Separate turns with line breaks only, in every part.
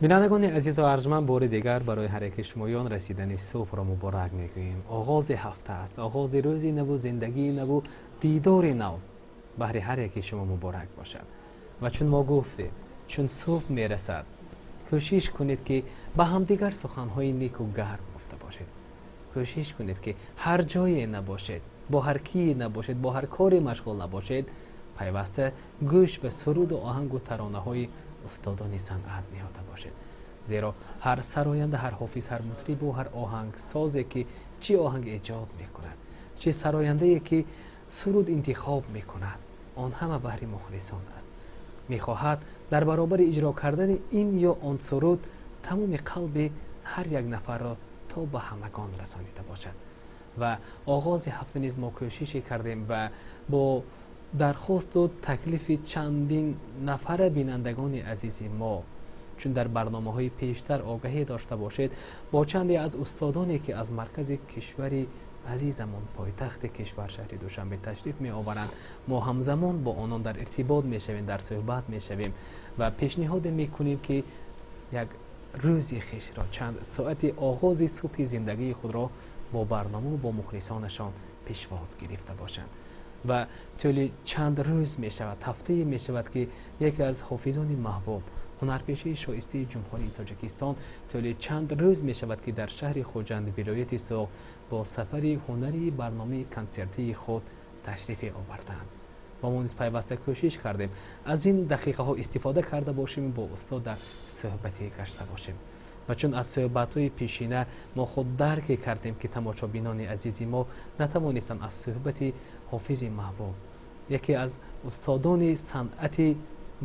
بینندگان عزیز و ارجمند، بار دیگر برای هر یک شمایان رسیدن صبح را مبارک میگوییم. آغاز هفته است، آغاز روزی نو، زندگی نو، دیدار نو بهر هر یک شما مبارک باشد. و چون ما گفتیم، چون صبح میرسد، کوشش کنید که به همدیگر سخنهای نیک و گرم گفته باشید. کوشش کنید که هر جایی نباشید، با هر کی نباشید، با هر کاری مشغول نباشید، پیوسته گوش به سرود و آهنگ و ترانه های استادان صنعت نهاده باشید. زیرا هر سراینده، هر حافظ، هر مطرب و هر آهنگ سازی که چی آهنگ ایجاد میکند، چی سراینده که سرود انتخاب میکند، آن همه بهر مخلصان است. میخواهد در برابر اجرا کردن این یا آن سرود تمام قلب هر یک نفر را تا به همگان رسانیده باشد. و آغاز هفته نیز ما کوشش کردیم و با درخواست و تکلیف چندین نفر بینندگان عزیز ما، چون در برنامه‌های پیشتر آگاهی داشته باشید، با چندی از استادانی که از مرکز کشور عزیزمون، پایتخت کشور شهر دوشنبه تشریف می آورند، ما همزمان با آنان در ارتباط می شویم، در صحبت می شویم و پیشنهاد می کنیم که یک روزی خوش را، چند ساعت آغاز صبح زندگی خود را با برنامه و با مخلصانشان پیشواز گرفته باشند. و طول چند روز می شود، هفته می شود که یکی از حافظان محبوب، هنرپیشه شایسته جمهوری تاجیکستان، طول چند روز می شود که در شهر خوجند ولایت سوق با سفر هنری برنامه کنسرتی خود تشریف آوردند. با ما نیز پیوسته کوشش کردیم از این دقیقه ها استفاده کرده باشیم، با استاد در صحبتی گشته باشیم. و چون از صحبت‌های پیشینه ما خود درک کردیم که تماشابینان عزیزی ما نتوانستند از صحبت حافظ محبوب، یکی از استادان صنعت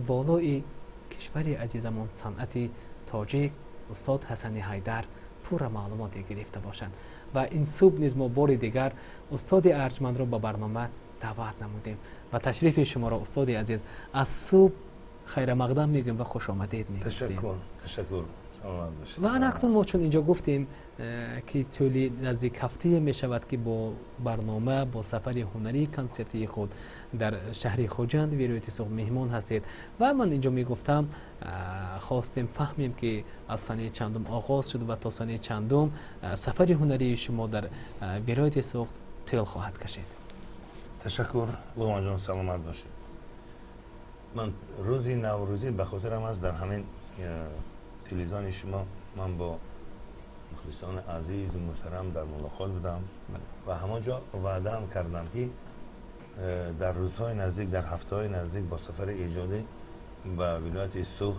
والای کشور عزیزمان، صنعت تاجیک، استاد حسن حیدر، پور معلوماتی گرفته باشند. و این صبح نیز ما بار دیگر استاد ارجمند را به برنامه دعوت نمودیم و تشریف شما را استاد عزیز از صبح خیر مقدم میگیم و خوش آمدید میگیم.
تشکر.
و اکنون ما چون اینجا گفتیم که طولی نزدیک هفته می شود که با برنامه، با سفر هنری کنسرتی خود در شهر خوجند ولایت سوق مهمان هستید و من اینجا می گفتم خواستیم فهمیم که از سنه چندم آغاز شد و تا سنه چندم سفر هنری شما در ولایت سوق طول خواهد کشید.
تشکر. لومان جان سلامت باشید. من روزی نوروزی به خاطرم است در همین تلویزیون شما من با مخلصان عزیز و محترم در ملاقات بودم و همانجا وعده هم کردم که در روزهای نزدیک، در هفته‌های نزدیک با سفر ایجادی به ولایت سوق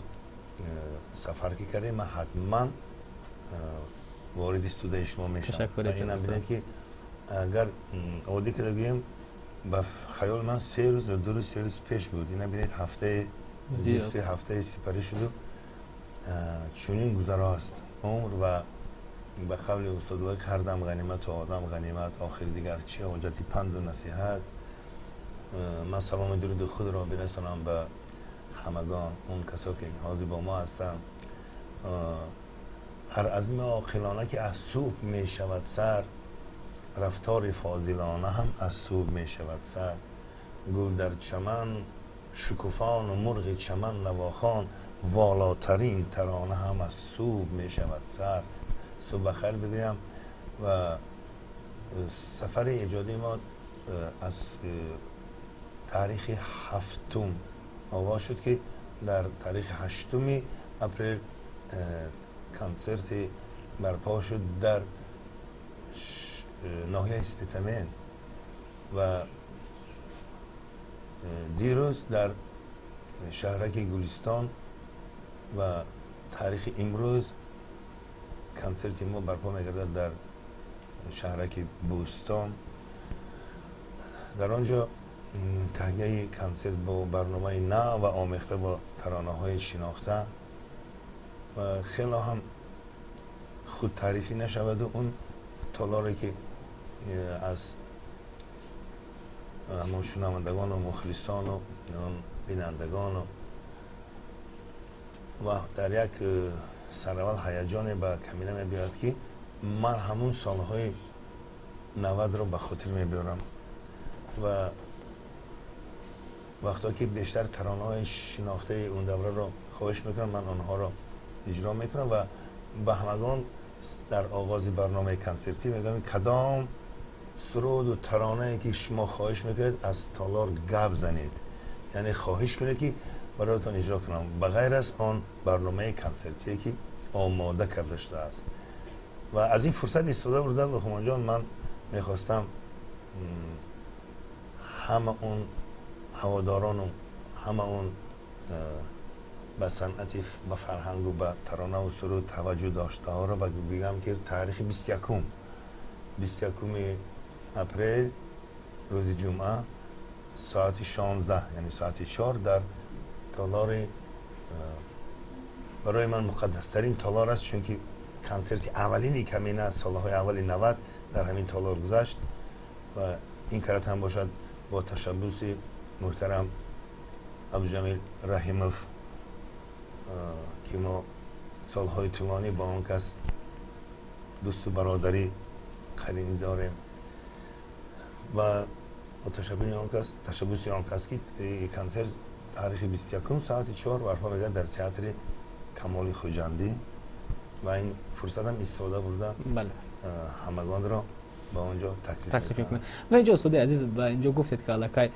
سفر که کردیم، من حتما وارد استودیو شما میشم. و اینم بینید که اگر عادی که بگیم به خیال من 3 روز و 2 روز 3 روز پیش بود، اینم بینید هفته 2-3 هفته سپری شده. چونین گذراست عمر و به قول استاد کردم غنیمت و آدم غنیمت، آخر دیگر چه حاجتی پند و نصیحت. من سلام درود خود را برسانم به همگان اون کسا که حاضر با ما هستن. هر عزم عاقلانه که از صبح می شود سر، رفتار فاضلانه هم از صبح می شود سر. گل در چمن شکوفان و مرغ چمن نواخوان، والاترین ترانه هم از صبح می شود سر. صبح بخیر بگویم. و سفر ایجادی ما از تاریخ 7 آغاز شد که در تاریخ 8 اپریل کنسرت برپا شد در ناحیه اسپیتامین و دیروز در شهرک گلستان و تاریخ امروز کنسرت ما برپا میگردد در شهرک بوستان. در آنجا تهیه کنسرت با برنامه نه و آمیخته با ترانه های شناخته و خیلی هم خود تعریفی نشود و اون تالاری که از همون شنوندگان و مخلصان و بینندگان و در یک سرول هیجان به کمینه میبیاد که من همون سالهای 90 رو به خاطر میبیارم و وقتا که بیشتر ترانه های شناخته اون دوره رو خواهش میکنم من آنها رو اجرا میکنم و به همگان در آغاز برنامه کنسرتی میگم کدام سرود و ترانه که شما خواهش میکنید از تالار گپ زنید، یعنی خواهش کنید که برایتان اجرا کنم به غیر از آن برنامه کنسرتی که آماده کرده شده است. و از این فرصت استفاده بردن لقمان جان، من میخواستم همه اون هواداران و همه اون به صنعت به فرهنگ و به ترانه و سرود توجه داشته ها را بگم که تاریخ 21 اپریل روز جمعه ساعت 16 یعنی ساعت 4 در تالار برای من مقدس ترین تالار است، چون که کنسرت اولین کمینه از سالهای اول 90 در همین تالار گذشت و این کارت هم باشد با تشبوس محترم عبدالجمیل رحیموف که ما سالهای طولانی با اون کس دوست و برادری قرینی داریم و با تشبوس آن کس که کنسرت تاریخ 21 ساعت 4 برپا میگه در تئاتر کمال خوجندی و این فرصت هم استفاده بردم
بله
همگان را با اونجا تکلیف
میکنم. و اینجا استاد عزیز و اینجا گفتید که الکی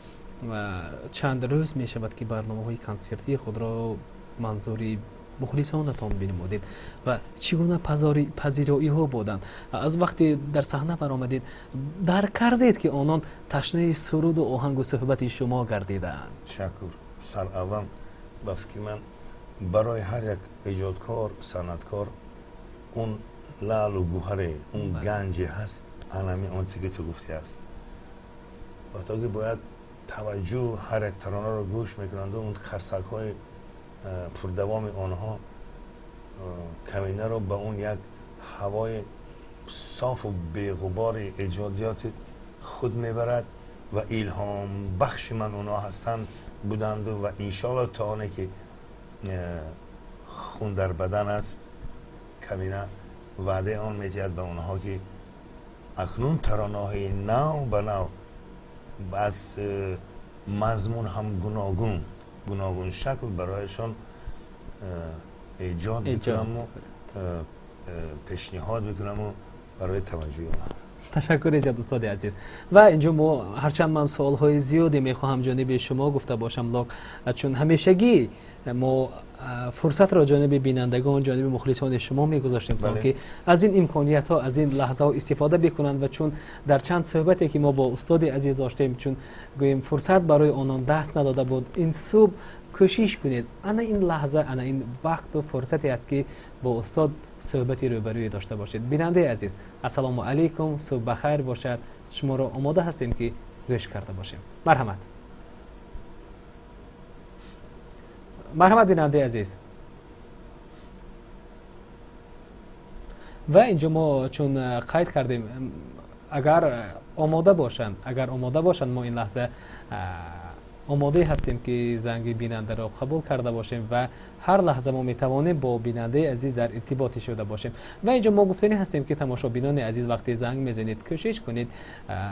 چند روز می شود که برنامه های کنسرتی خود را منظوری مخلصانتان بنمودید و چگونه پذیرایی ها بودند؟ از وقتی در صحنه برآمدید درک کردید که آنان تشنه سرود و آهنگ و صحبت شما گردیدند؟
شکر. سر اول به فکر من برای هر یک ایجادکار صنعتکار اون لعل و گوهر اون گنج هست، همین اون چیزی که تو گفتی است و تا که باید توجه هر یک ترانه رو گوش میکنند و اون خرسک های پردوام آنها کمینه رو به اون یک هوای صاف و بی‌غبار ایجادیات خود میبرد و الهام بخش من اونا هستند بودند و انشالله تا آنه که خون در بدن است کمینه وعده آن میتید به اونها که اکنون ترانه های نو به نو از مضمون هم گوناگون شکل برایشان ایجاد بکنم و پیشنهاد بکنم و برای توجه آنها.
تشکر از استاد عزیز. و اینجا ما هرچند من سوالهای زیادی میخواهم جانب شما گفته باشم، لکن چون همیشگی ما فرصت را جانب بینندگان جانب مخلصان شما میگذاشتیم تا که از این امکانیت ها از این لحظه ها استفاده بکنند و چون در چند صحبتی که ما با استاد عزیز داشتیم چون گوییم فرصت برای آنان دست نداده بود، این صبح کوشش کنید انا این لحظه انا این وقت و فرصتی است که با استاد صحبتی روبروی داشته باشید. بیننده عزیز السلام علیکم، صبح بخیر باشد. شما را آماده هستیم که گوش کرده باشیم. مرحمت بیننده عزیز. و اینجا ما چون قید کردیم اگر آماده باشند ما این لحظه آماده هستیم که زنگ بیننده را قبول کرده باشیم و هر لحظه ما میتوانیم با بیننده عزیز در ارتباط شده باشیم. و اینجا ما گفتنی هستیم که تماشابینان عزیز وقتی زنگ میزنید کوشش کنید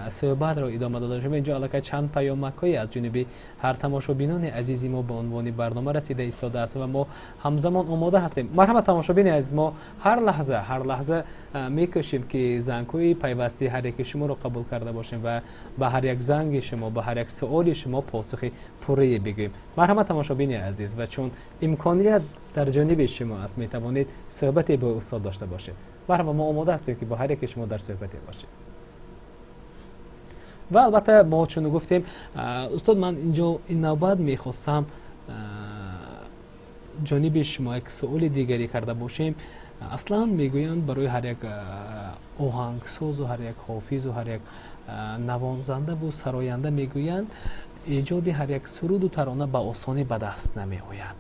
صحبت را ادامه داده باشیم. اینجا البته چند پیامک‌های از جانب هر تماشابینان عزیزی ما به عنوان برنامه رسیده ایستاده است و ما همزمان آماده هستیم. مرحمت تماشابین عزیز، ما هر لحظه میکوشیم که زنگ‌های پیوسته هر یک شما را قبول کرده باشیم و به هر یک زنگ شما به هر یک سوال شما پاسخ پوره بگیم. مرحمت تماشابین عزیز، و چون امکانیت در جانب شما است می توانید صحبتی با استاد داشته باشید. مرحبا، ما آماده هستیم که با هر یک شما در صحبتی باشیم. و البته ما چون گفتیم استاد، من اینجا این نوبت میخواستم جانب شما یک سوال دیگری کرده باشیم. اصلا میگویند برای هر یک آهنگساز و هر یک حافظ و هر یک نوازنده و سراینده میگویند ایجاد هر یک سرود و ترانه به آسانی به دست نمی آید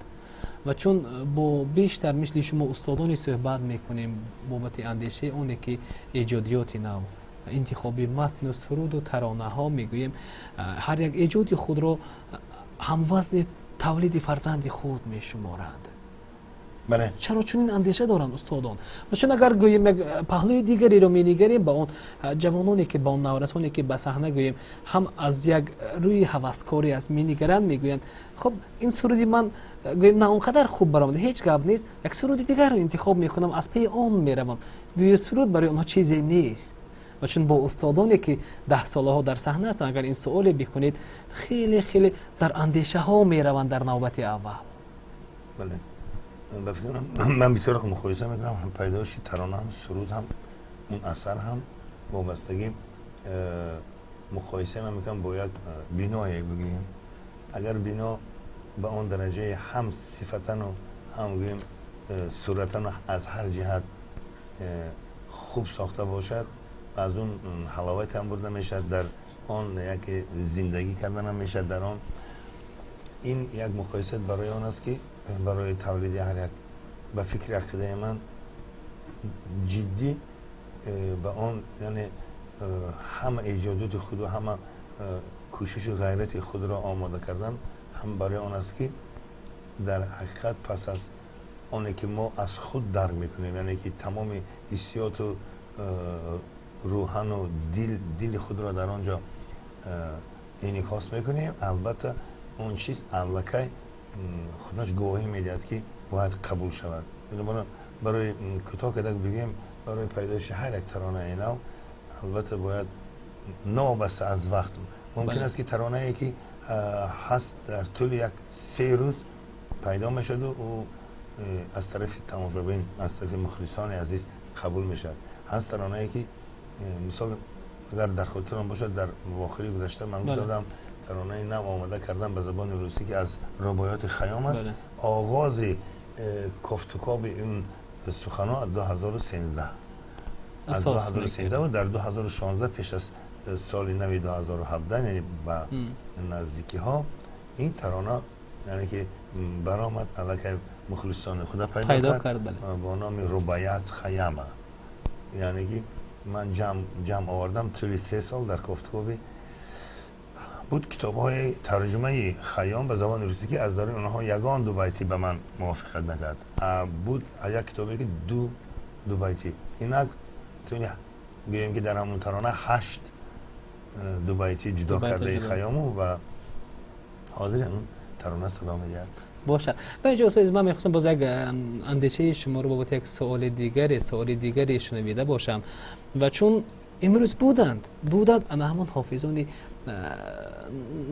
و چون با بیشتر مثل شما استادانی صحبت میکنیم بابت اندیشه اونه که ایجادیات نو انتخاب متن و سرود و ترانه ها میگوییم هر یک ایجاد خود را هم وزن تولید فرزند خود میشمارند.
بله
چرا چنین اندیشه دارند استادان؟ و چون اگر گوییم یک پهلوی دیگری رو می‌نگریم با اون جوانانی که با اون نورسانی که به صحنه گوییم هم از یک روی هوسکاری است می‌نگرند، میگویند خب این سرودی من گوییم نه اونقدر خوب برآمده، هیچ گپ نیست، یک سرود دیگر رو انتخاب میکنم، از پی اون میروم. گویا سرود برای اونها چیزی نیست. و چون با استادانی که 10 ساله ها در صحنه هستند اگر این سوال بکنید خیلی خیلی در اندیشه ها میروند در نوبت اول.
بله من بسیار خوب مقایسه میکنم، هم پیدایش ترانه هم سرود هم اون اثر هم وابستگی مقایسه من میکنم با یک بینایی بگیم. اگر بینا به اون درجه هم صفتن و هم بگیم صورتن از هر جهت خوب ساخته باشد، از اون حلاوت هم برده میشد، در آن یک زندگی کردن هم میشد در آن. این یک مقایسه برای آن است که برای تولید هر یک به فکر عقیده من جدی به آن یعنی همه ایجادات خود و همه کوشش و غیرت خود را آماده کردن هم برای آن است که در حقیقت پس از آنی که ما از خود درک میکنیم، یعنی که تمام حسیات و روحان و دل خود را در آنجا انعکاس میکنیم، البته اون چیز اولیه خودش گواهی میدهد که باید قبول شود. برای کوتاه که بگیم برای پیدایش هر یک ترانه نو البته باید نوبسته از وقت ممکن است که ترانه ای که هست در طول یک 3 روز پیدا میشد و از طرف تماشابین از طرف مخلصان عزیز قبول میشد. هست ترانه ای که مثال اگر در خاطرم باشد در مواخری گذشته من گفتم ترانه نو آماده کردم به زبان روسی که از رباعیات خیام است. آغاز کافتوکاب این سخنان از 2013 از 2013 و در 2016 پیش از سال نو 2017 یعنی با نزدیکی ها این ترانه یعنی که برآمد علاقه مخلصان خدا پیدا کرد با نام رباعیات خیام. یعنی که من جمع آوردم طول 3 سال در کافتوکابی بود کتاب های ترجمه خیام به زبان روسی که از درون اونها یگان 2 بیتی به من موافقت نکرد. بود یک کتابی که دو بیتی اینا تونی بگیم که در همون ترانه 8 2 بیتی جدا کرده خیامو و حاضر اون ترانه صدا میدهد.
باشه. و اینجا استاد من میخواستم باز یک اندیشه شما رو بابت یک سوال دیگری شنویده باشم. و چون امروز بودند انا همون حافظان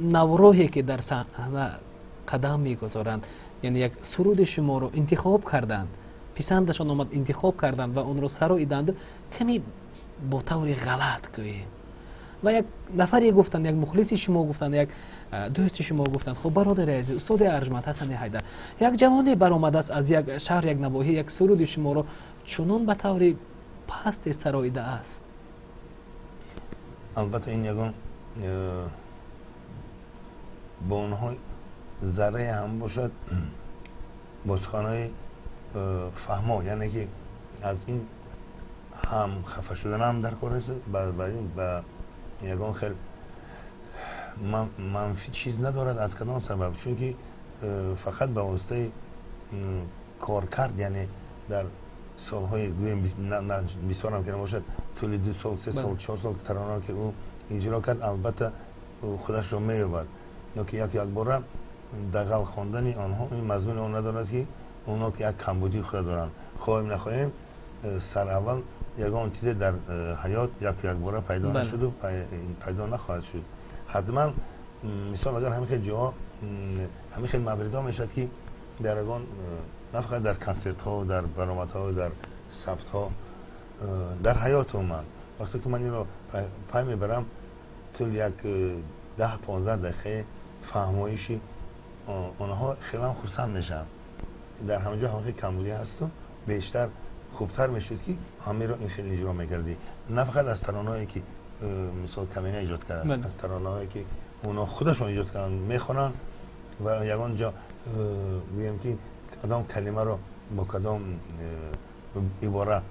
نوروحی که در صحنه قدم میگذارند، یعنی یک سرود شما رو انتخاب کردند، پسندشان آمد انتخاب کردند و اون رو سراییدند، کمی با طور غلط گوییم و یک نفری گفتند، یک مخلصی شما گفتند، یک دوستی شما گفتند خب برادر عزیز استاد ارجمند حسن حیدر یک جوانی برآمده است از یک شهر یک نواحی یک سرود شما رو چنان به طور پست سراییده است.
البته این یگان با اونها ذره هم باشد بازخانه فهما، یعنی که از این هم خفه شدن هم در کار است و یگان خیلی منفی چیز ندارد از کدام سبب، چون که فقط به واسطه کار کرد، یعنی در سالهای گویم بسیار هم که نباشد طول 2 سال 3 سال 4 سال ترانه که او اجرا کرد البته خودش را می‌یابد. یا که یک بار دغل خواندن آنها این مضمون آن ندارد که اونا که یک کمبودی خود دارند. خواهیم نخواهیم سر اول یگان چیز در حیات یک بار پیدا نشد و پیدا نخواهد شد. حتما مثال اگر همین خیلی جاها همین خیلی موردها میشد که در اگان نه فقط در کنسرت ها در برآمد ها در ثبت ها در حیات من وقتی که من این رو پای میبرم طول یک 10-15 دقیقه فهمایشی آنها خیلی هم خرسند میشن. در همونجا همه کمبودی هست و بیشتر خوبتر میشد که همه رو این خیلی اجرا میکردی، نه فقط از ترانه‌ای که مثال کمینه ایجاد کرده است، از ترانه‌ای که اونا خودشون ایجاد کردن میخونن و یگان جا بگیم که کدام کلمه رو با کدام عباره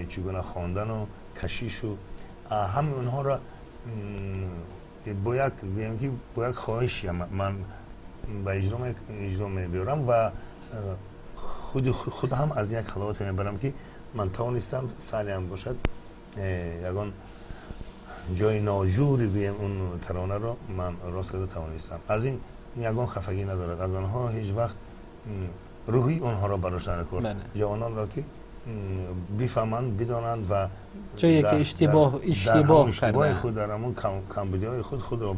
چگونه خواندن و کشیش و همه اونها را با یک بگیم که با یک خواهشی من به اجرا میبرم و خود هم از یک حالات میبرم که من توانستم سالی هم باشد یگان جای ناجوری بیم اون ترانه رو من راست کرده توانستم. از این یگان خفگی ندارد، از آنها هیچ وقت روحی اونها را براشتن کرد. جوانان را که بفهمند بدانند و
جایی که اشتباه
کرده خود در همون کمبودی‌های خود را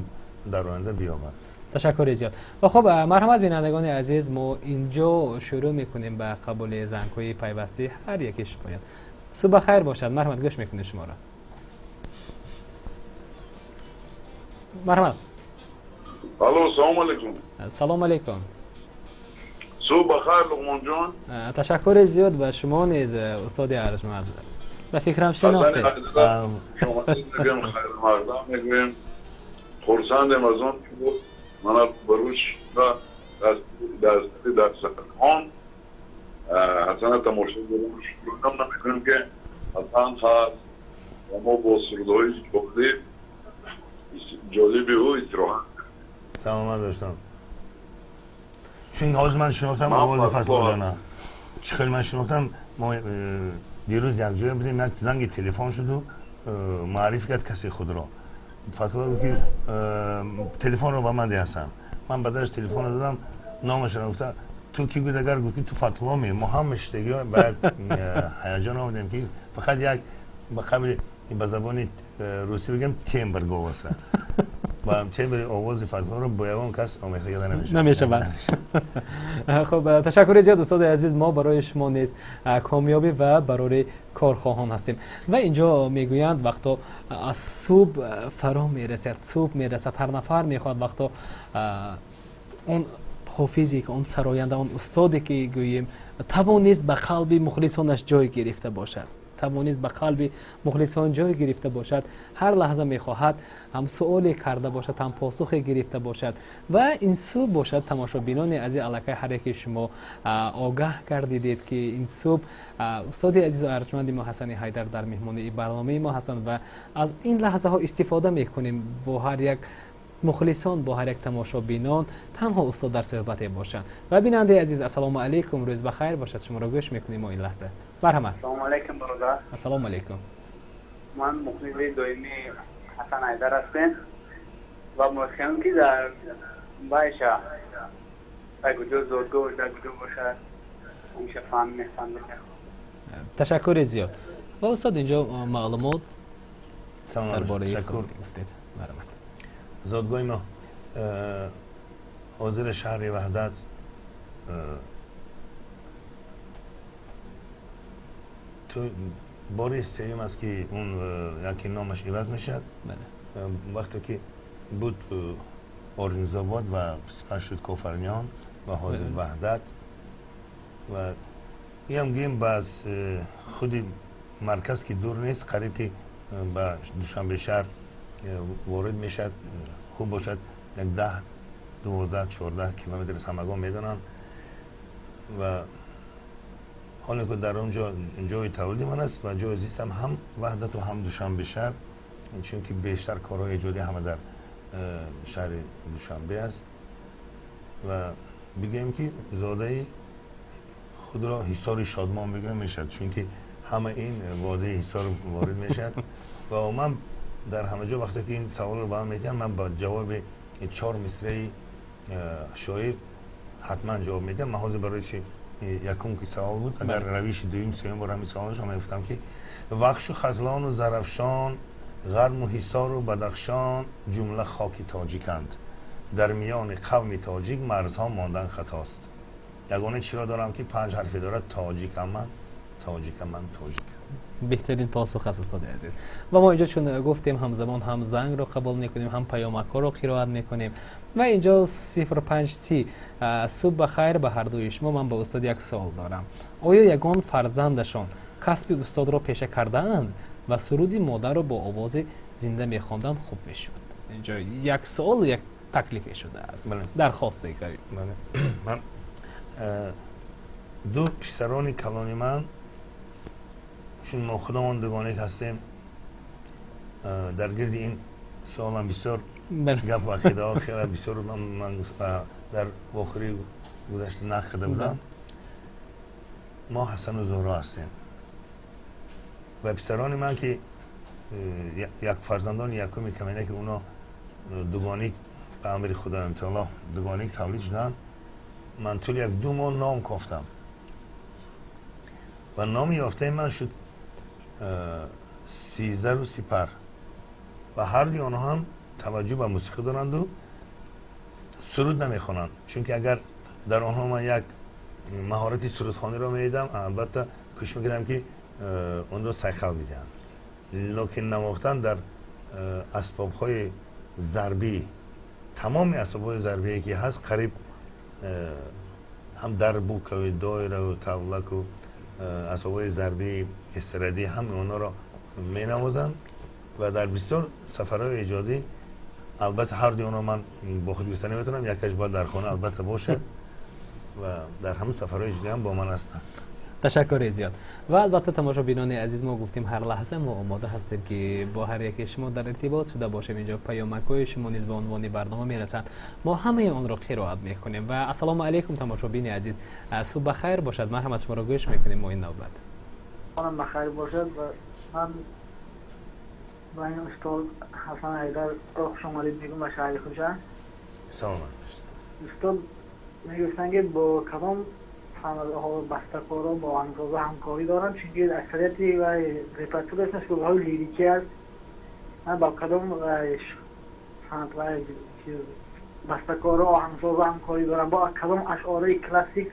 در آینده بیابند.
تشکر زیاد. و خب مرحمت بینندگان عزیز، ما اینجا شروع میکنیم به قبول زنگ‌های پیوسته هر یکیش باید. صبح خیر باشد. مرحمت، گوش میکنیم شما را. مرحمت.
الو، سلام علیکم.
سلام علیکم.
صبح بخیر لقمان جان.
تشکر زیاد به شما نیز استاد ارجمند. به فکرم شناخته.
شما میگم خیر مقدم میگم خرسندم از اون که من بروش و در سخنان حسنا تماشا بروش شروع نمیکنم که حسن خواهد و ما با سردهای جالبی او استراحت.
سلامت باشتم. چون حاضر من شناختم آواز فتوح جانه چه خیلی من شناختم. ما دیروز یک جایی بودیم، یک زنگ تلفن شد و معرفی کرد کسی خود را. فتوح بود که تلفن رو با من دیستم. من بعدش تلفن دادم، نامش را گفته تو کی بود؟ اگر گفتی تو فتوح می ما هم اشتگی باید هیجان آمدیم که فقط یک به قبل به زبان روسی بگم تیمبر گواسته و تیمبر آواز فتوح رو باید کس آمیخته گرده
نمیشه خب تشکر زیاد استاد عزیز. ما برای شما نیز کامیابی و برای کارخواهان هستیم. و اینجا میگویند وقتا از صبح فرا میرسد، صبح میرسد، هر نفر میخواد وقتا اون حافظی که اون سراینده، اون استادی که گوییم توانست به قلب مخلصانش جای گرفته باشد، توانست به قلب مخلصان جای گرفته باشد، هر لحظه میخواهد هم سوالی کرده باشد، هم پاسخی گرفته باشد. و این صبح باشد تماشابینان عزیز علاقه هر یک شما آگاه کردید که این صبح استاد عزیز و ارجمند ما حسن حیدر در مهمانی برنامه ما هستند و از این لحظه ها استفاده میکنیم با هر یک مخلصان، با هر یک تماشابینان تنها استاد در صحبت باشند. و بیننده عزیز السلام علیکم، روز بخیر باشد. شما را گوش میکنیم ما این لحظه. مرحبا.
سلام علیکم برادر.
السلام علیکم.
من مخلص دائمی حسن حیدر هستم و میخوام که در باشه اگه جو زودگو در گفتگو باشد همیشه فهم می‌کنم.
تشکر زیاد. و استاد اینجا معلومات درباره
تشکر
گفتید. مرحبا.
زادگاه ما حاضر شهر وحدت تو باری سیم است که اون یکی نامش عوض میشد. وقتی که بود اورنگزاباد و سپس شد کوفرنیان و حاضر وحدت و این هم گیم باز خودی مرکز که دور نیست، قریب که با دوشنبه شهر وارد میشد، خوب باشد یک 10-12-14 کیلومتر از همگان میدانن و حالا که در اونجا جای تولید من است و جای زیست هم وحدت و هم دوشنبه شهر، چون که بیشتر کارهای ایجادی همه در شهر دوشنبه است و بگیم که زاده خود را حصار شادمان بگم میشد، چون که همه این واده حصار وارد میشد و من در همه جا وقتی که این سوال رو به من میدیم من با جواب 4 مصرع شاعر حتما جواب میدم. من حاضر برای چه یکم که سوال بود اگر رویش دویم سوم بار همین سوالش هم گفتم که وخش و خزلان و زرفشان، غرم و حصار و بدخشان جمله خاک تاجیکند، در میان قوم تاجیک مرزها ماندن خطاست. یگانه چرا دارم که 5 حرفی دارد، تاجیکم من تاجیک.
بهترین پاسخ است استاد عزیز. و ما اینجا چون گفتیم همزمان هم زنگ رو قبول میکنیم هم پیامک ها رو قرائت میکنیم و اینجا 0530 صبح بخیر به هر دوی شما. من با استاد یک سوال دارم. آیا یگان فرزندشان کسب استاد را پیشه کردند و سرود مادر رو با آواز زنده میخواندند خوب میشد؟ اینجا یک سوال یک تکلیف شده است. درخواسته کردیم.
من دو پسران کلانی من چون ما خودمان دوگانه هستیم در گرد این سوال هم بسیار گپ و عقیده ها خیلی بسیار من در واخری گذشته نقد کرده بودم. ما حسن و زهرا هستیم و پسران من که یک فرزندان یکمی کمینه که اونا دوگانیک به امر خدا امتحالا دوگانیک تولید شدن. من طول یک 2 ماه نام کافتم و نام یافته من شد سیزر و سپر و هر دی آنها هم توجه به موسیقی دارند و سرود نمیخوانند، چون که اگر در آنها من یک مهارت سرودخوانی را میدم البته کوشش میکردم که اون را سیخل بدهم، لکن نواختن در اسباب های ضربی، تمام اسباب های ضربی که هست قریب هم دربوک و دایره و تولک و اسباب های ضربی استردی هم اونا را می نوازند و در بسیار سفرهای ایجادی البته هر دی اونا من با خود گرفتن نمیتونم، یکیش باید در خانه البته باشه و در همه سفرهای ایجادی هم با من هستن.
تشکر زیاد. و البته تماشابینان عزیز ما گفتیم هر لحظه ما آماده هستیم که با هر یک شما در ارتباط شده باشیم. اینجا پیامک‌های شما نیز به عنوان برنامه میرسند، ما همه آن را قرائت میکنیم. و السلام علیکم تماشابین عزیز، صبح بخیر باشد. ما هم از شما را گوش میکنیم. ما این نوبت
خانم بخیر باشد و من با این استاد حسن حیدر راه شمالی میگم و شهر خوشم.
سلام
استاد میگفتن که با کدام صنایع ها بسته‌کارا با آهنگسازا همکاری دارن، چون که اکثریتی و ریپرتور هستن شغل های لیریکی است. من با کدام صنعت و بسته‌کارا آهنگسازا همکاری دارن، با کدام اشعار کلاسیک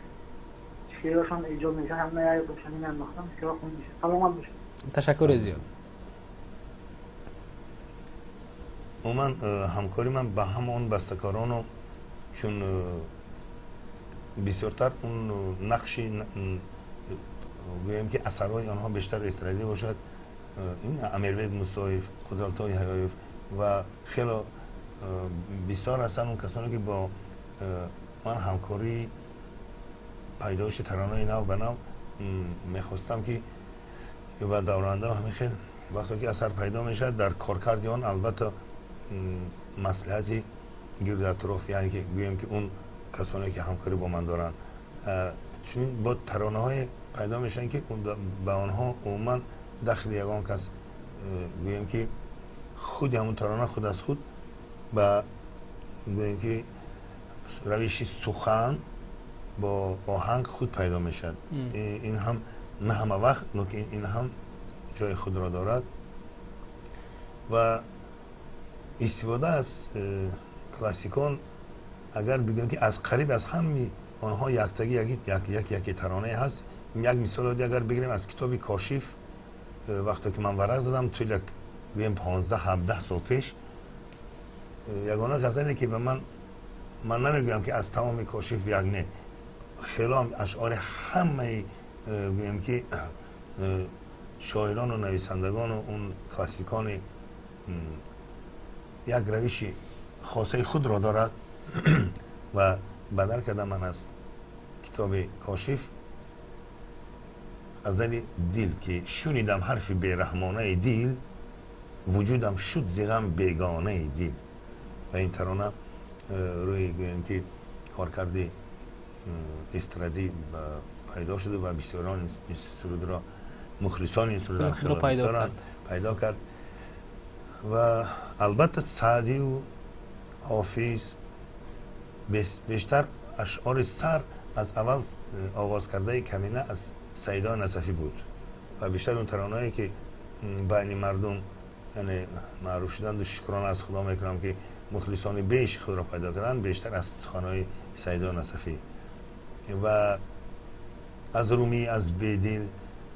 شعرشان ایجاد میشه، همه یا روشنی نمی‌خوام شعر خون میشه. سلامت باشید.
تشکر زیاد.
من همکاری من با همون بسته‌کارانو چون بسیارتر اون نقشی گویم که اثرهای آنها بیشتر استرادی باشد، این امیربگ مصطفی، قدرت‌های حیایف و خیلی بسیار هستن اون کسانی که با من همکاری پیدایش ترانه‌های نو به نو میخواستم که و دورانده همین خیلی وقتی که اثر پیدا میشه در کارکرد آن البته مصلحتی گرد اطراف، یعنی که گویم که اون کسانی که همکاری با من دارن چون با ترانه های پیدا میشن که به آنها عموما دخل یگان کس گویم که خود همون ترانه خود از خود با گویم که روشی سخن با آهنگ خود پیدا میشد. این هم نه همه وقت لیکن این هم جای خود را دارد و استفاده از کلاسیکان اگر بگم که از قریب از همین آنها یک ترانه هست. یک مثال دیگه اگر بگیریم از کتاب کاشف، وقتی که من ورق زدم توی یک 15-17 سال پیش، یگانه غزلی که به من نمیگویم که از تمام کاشف یک نه، خیلی اشعار همه گویم که شاعران و نویسندگان و اون کلاسیکان یک روش خاصه خود را دارد و بدر کردم من از کتاب کاشف غزل دل که شنیدم حرف بیرحمانه دل، وجودم شد ز غم بیگانه دل و این ترانه روی گویم که کارکرد استرادی پیدا شده و بسیاران این سرود را مخلصان این سرود را خیلی بسیاران پیدا کرد و البته سعدی و حافظ بیشتر اشعار سر از اول آغاز کرده کمینه از سیدا نصفی بود و بیشتر اون ترانه‌ای که بین مردم یعنی معروف شدند و شکرانه از خدا میکنم که مخلصان بیش خود را پیدا کردن بیشتر از خانه سیدا نصفی و از رومی، از بیدل،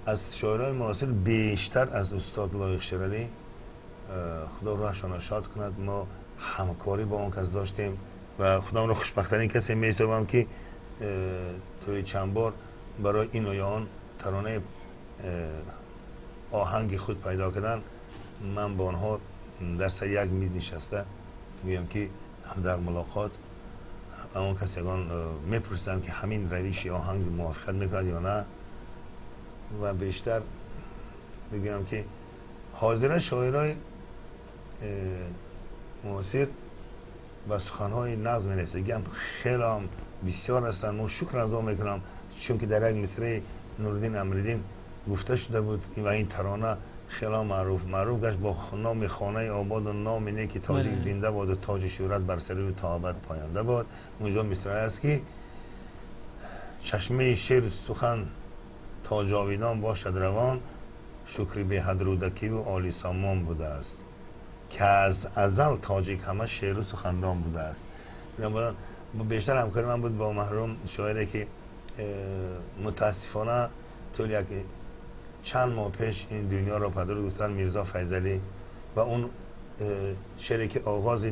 از شاعرای معاصر بیشتر از استاد لایق شرری، خدا روحشان شاد کند. ما همکاری با اون کس داشتیم و خدا رو خوشبخت‌ترین کسی می‌حسابم که توی چند بار برای این و یا آن ترانه آهنگ خود پیدا کردن من با آنها در سر یک میز نشسته میگم که در ملاقات اون کسی یگان میپرسیدم که همین روش آهنگ موافقت میکند یا نه و بیشتر بگم که حاضر شاعرای معاصر و سخنهای نظم نویسندگی هم خیلی هم بسیار هستن. من شکر ادا میکنم چون که در یک مصرع نوردین امریدین گفته شده بود و این ترانه خیلی معروف گشت با نام خانه آباد و نام نیک تاجیک
بله.
زنده باد و تاج شهرت بر سر او تا ابد پاینده باد. اونجا مصرع است که چشمه شعر سخن تا جاویدان باشد روان، شکری به حد رودکی و عالی سامان بوده است که از ازل تاجیک همه شعر و سخندان بوده است. بیشتر همکاری من بود با محروم شاعری که متاسفانه طول یک چند ماه پیش این دنیا را پدر دوستان میرزا فیضلی و اون شعری که آغاز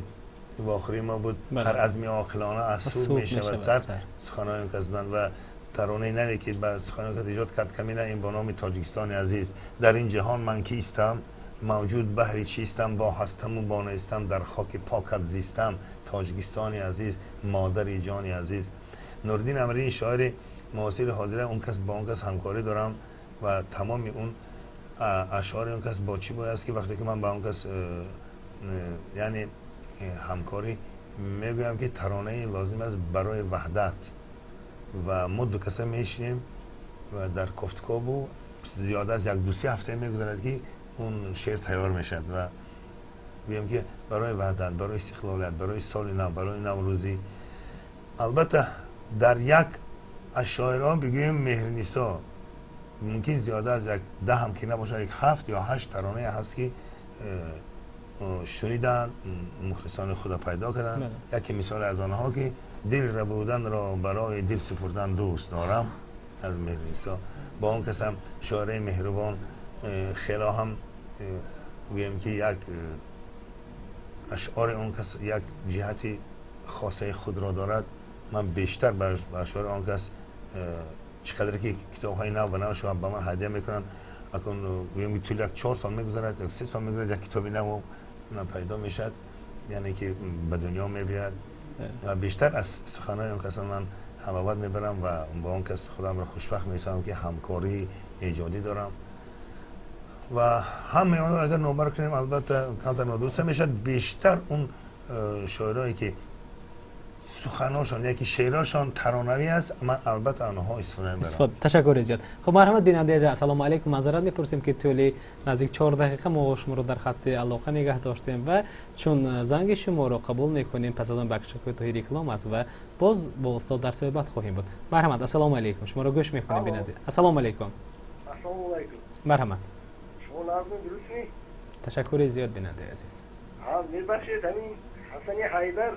و آخری ما بود،
بله.
هر عزمی عاقلانه از سود می شود سر، سخنان کسبند و ترانه نوی که به سخنان که ایجاد کرد کمینه این با نام تاجیکستان عزیز. در این جهان من کیستم، موجود بحری چیستم، با هستم و با نیستم، در خاک پاکت زیستم، تاجیکستان عزیز، مادر جان عزیز. نوردین امری شاعر معاصر حاضره، اون کس با اون کس همکاری دارم و تمام اون اشعار اون کس با چی بود است که وقتی که من با اون کس یعنی همکاری میگویم که ترانه لازم است برای وحدت و ما دو کسه میشنیم و در گفتگو بود زیاد از یک دو سه هفته میگذرد که اون شعر تیار میشد و بگیم که برای وحدت، برای استقلالیت، برای سال نو، برای نوروزی. البته در یک از شاعران بگویم مهرنیسا ممکن زیاده از یک 10 هم که نباشه، یک 7 یا 8 ترانه هست که شنیدن مخلصان خدا پیدا کردن. یکی مثال از آنها که دل ربودن را برای دل سپردن دوست دارم از مهرنیسا. با اون کس هم شاعر مهربان خیلی هم بگیم که یک اشعار اون کس یک جهت خاصه خود را دارد. من بیشتر به اشعار اون کس چقدر که کتاب های نو و نو شما به من هدیه میکنن، اکنون بگیم که طول یک 4 سال میگذرد، یک 3 سال میگذرد یک کتابی نو پیدا میشد، یعنی که به دنیا میبیاد و بیشتر از سخنهای اون کس من همواد میبرم و با اون کس خودم را خوشبخت میسازم که همکاری ایجادی دارم و همه اون اگر نمبر کنیم البته کمتر نادرست میشد. بیشتر اون شاعرایی که سخناشان یکی شعراشان ترانوی است، من البته آنها استفاده میبرم.
تشکر زیاد. خب مرحمت بیننده عزیز، السلام علیکم. معذرت میپرسیم که طولی نزدیک 4 دقیقه ما شما رو در خط علاقه نگه داشتیم و چون زنگ شما رو قبول میکنیم پس از اون بخش کوتاهی ریکلام است و باز با استاد در صحبت خواهیم بود. مرحمت، السلام علیکم. شما رو گوش میکنیم بیننده. السلام علیکم.
السلام علیکم.
مرحمت.
شما نازم درست نی؟
تشکر زیاد بیننده عزیز.
ها میبخشید همین حسنی حیدر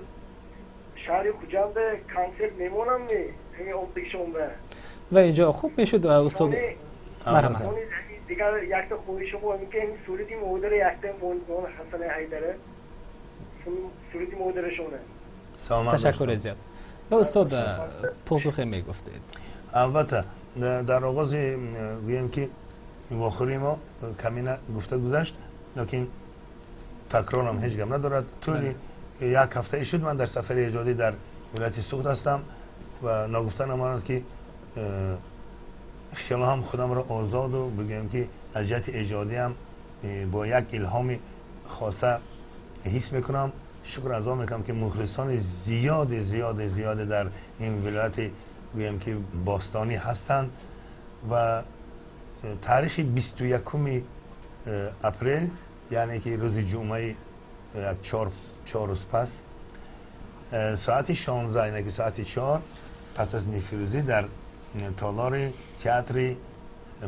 شهر خوجنده کنسرت میمونم نی همین اپتیشنبه
و اینجا خوب میشد استاد. مرحمت.
دیگر یک تا خوبی شما میگه این صورتی مودر یک تا مون حسنی حیدره صورتی مودرشونه.
تشکر زیاد. استاد پاسخ میگفتید.
البته در آغاز گویم که این واخری ما کمی گفته گذشت، لیکن تکرار هم هیچ گم ندارد. طولی یک هفته شد من در سفر ایجادی در ولایت سوخت هستم و نگفتن امانت که خیلی هم خودم را آزاد و بگم که از جهت ایجادی هم با یک الهام خاصه حس میکنم. شکر از آن میکنم که مخلصان زیاد در این ولایت بگم که باستانی هستند و تاریخ 21 اپریل یعنی که روز جمعه 4 روز پس ساعت 16 یعنی که ساعت 4 پس از نیفروزی در تالار تئاتر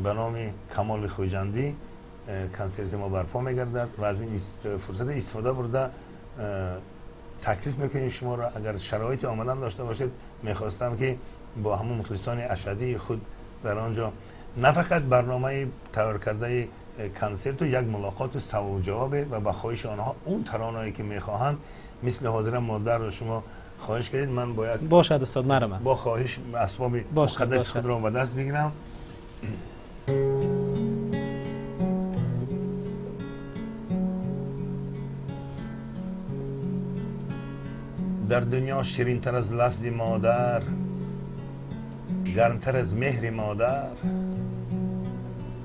به نام کمال خوجندی کنسرت ما برپا میگردد و از این فرصت استفاده برده تکلیف میکنیم شما را. اگر شرایط آمدن داشته باشید میخواستم که با همون مخلصان اشهدی خود در آنجا نه فقط برنامه تیار کرده کنسرت و یک ملاقات سوال و جوابه و با خواهش آنها اون ترانه‌ای که میخواهند مثل حاضر مادر رو شما خواهش کردید من باید
باشد استاد. مرحمت.
با خواهش اسباب مقدس خود را به دست بگیرم. در دنیا شیرین تر از لفظ مادر، گرمتر از مهر مادر،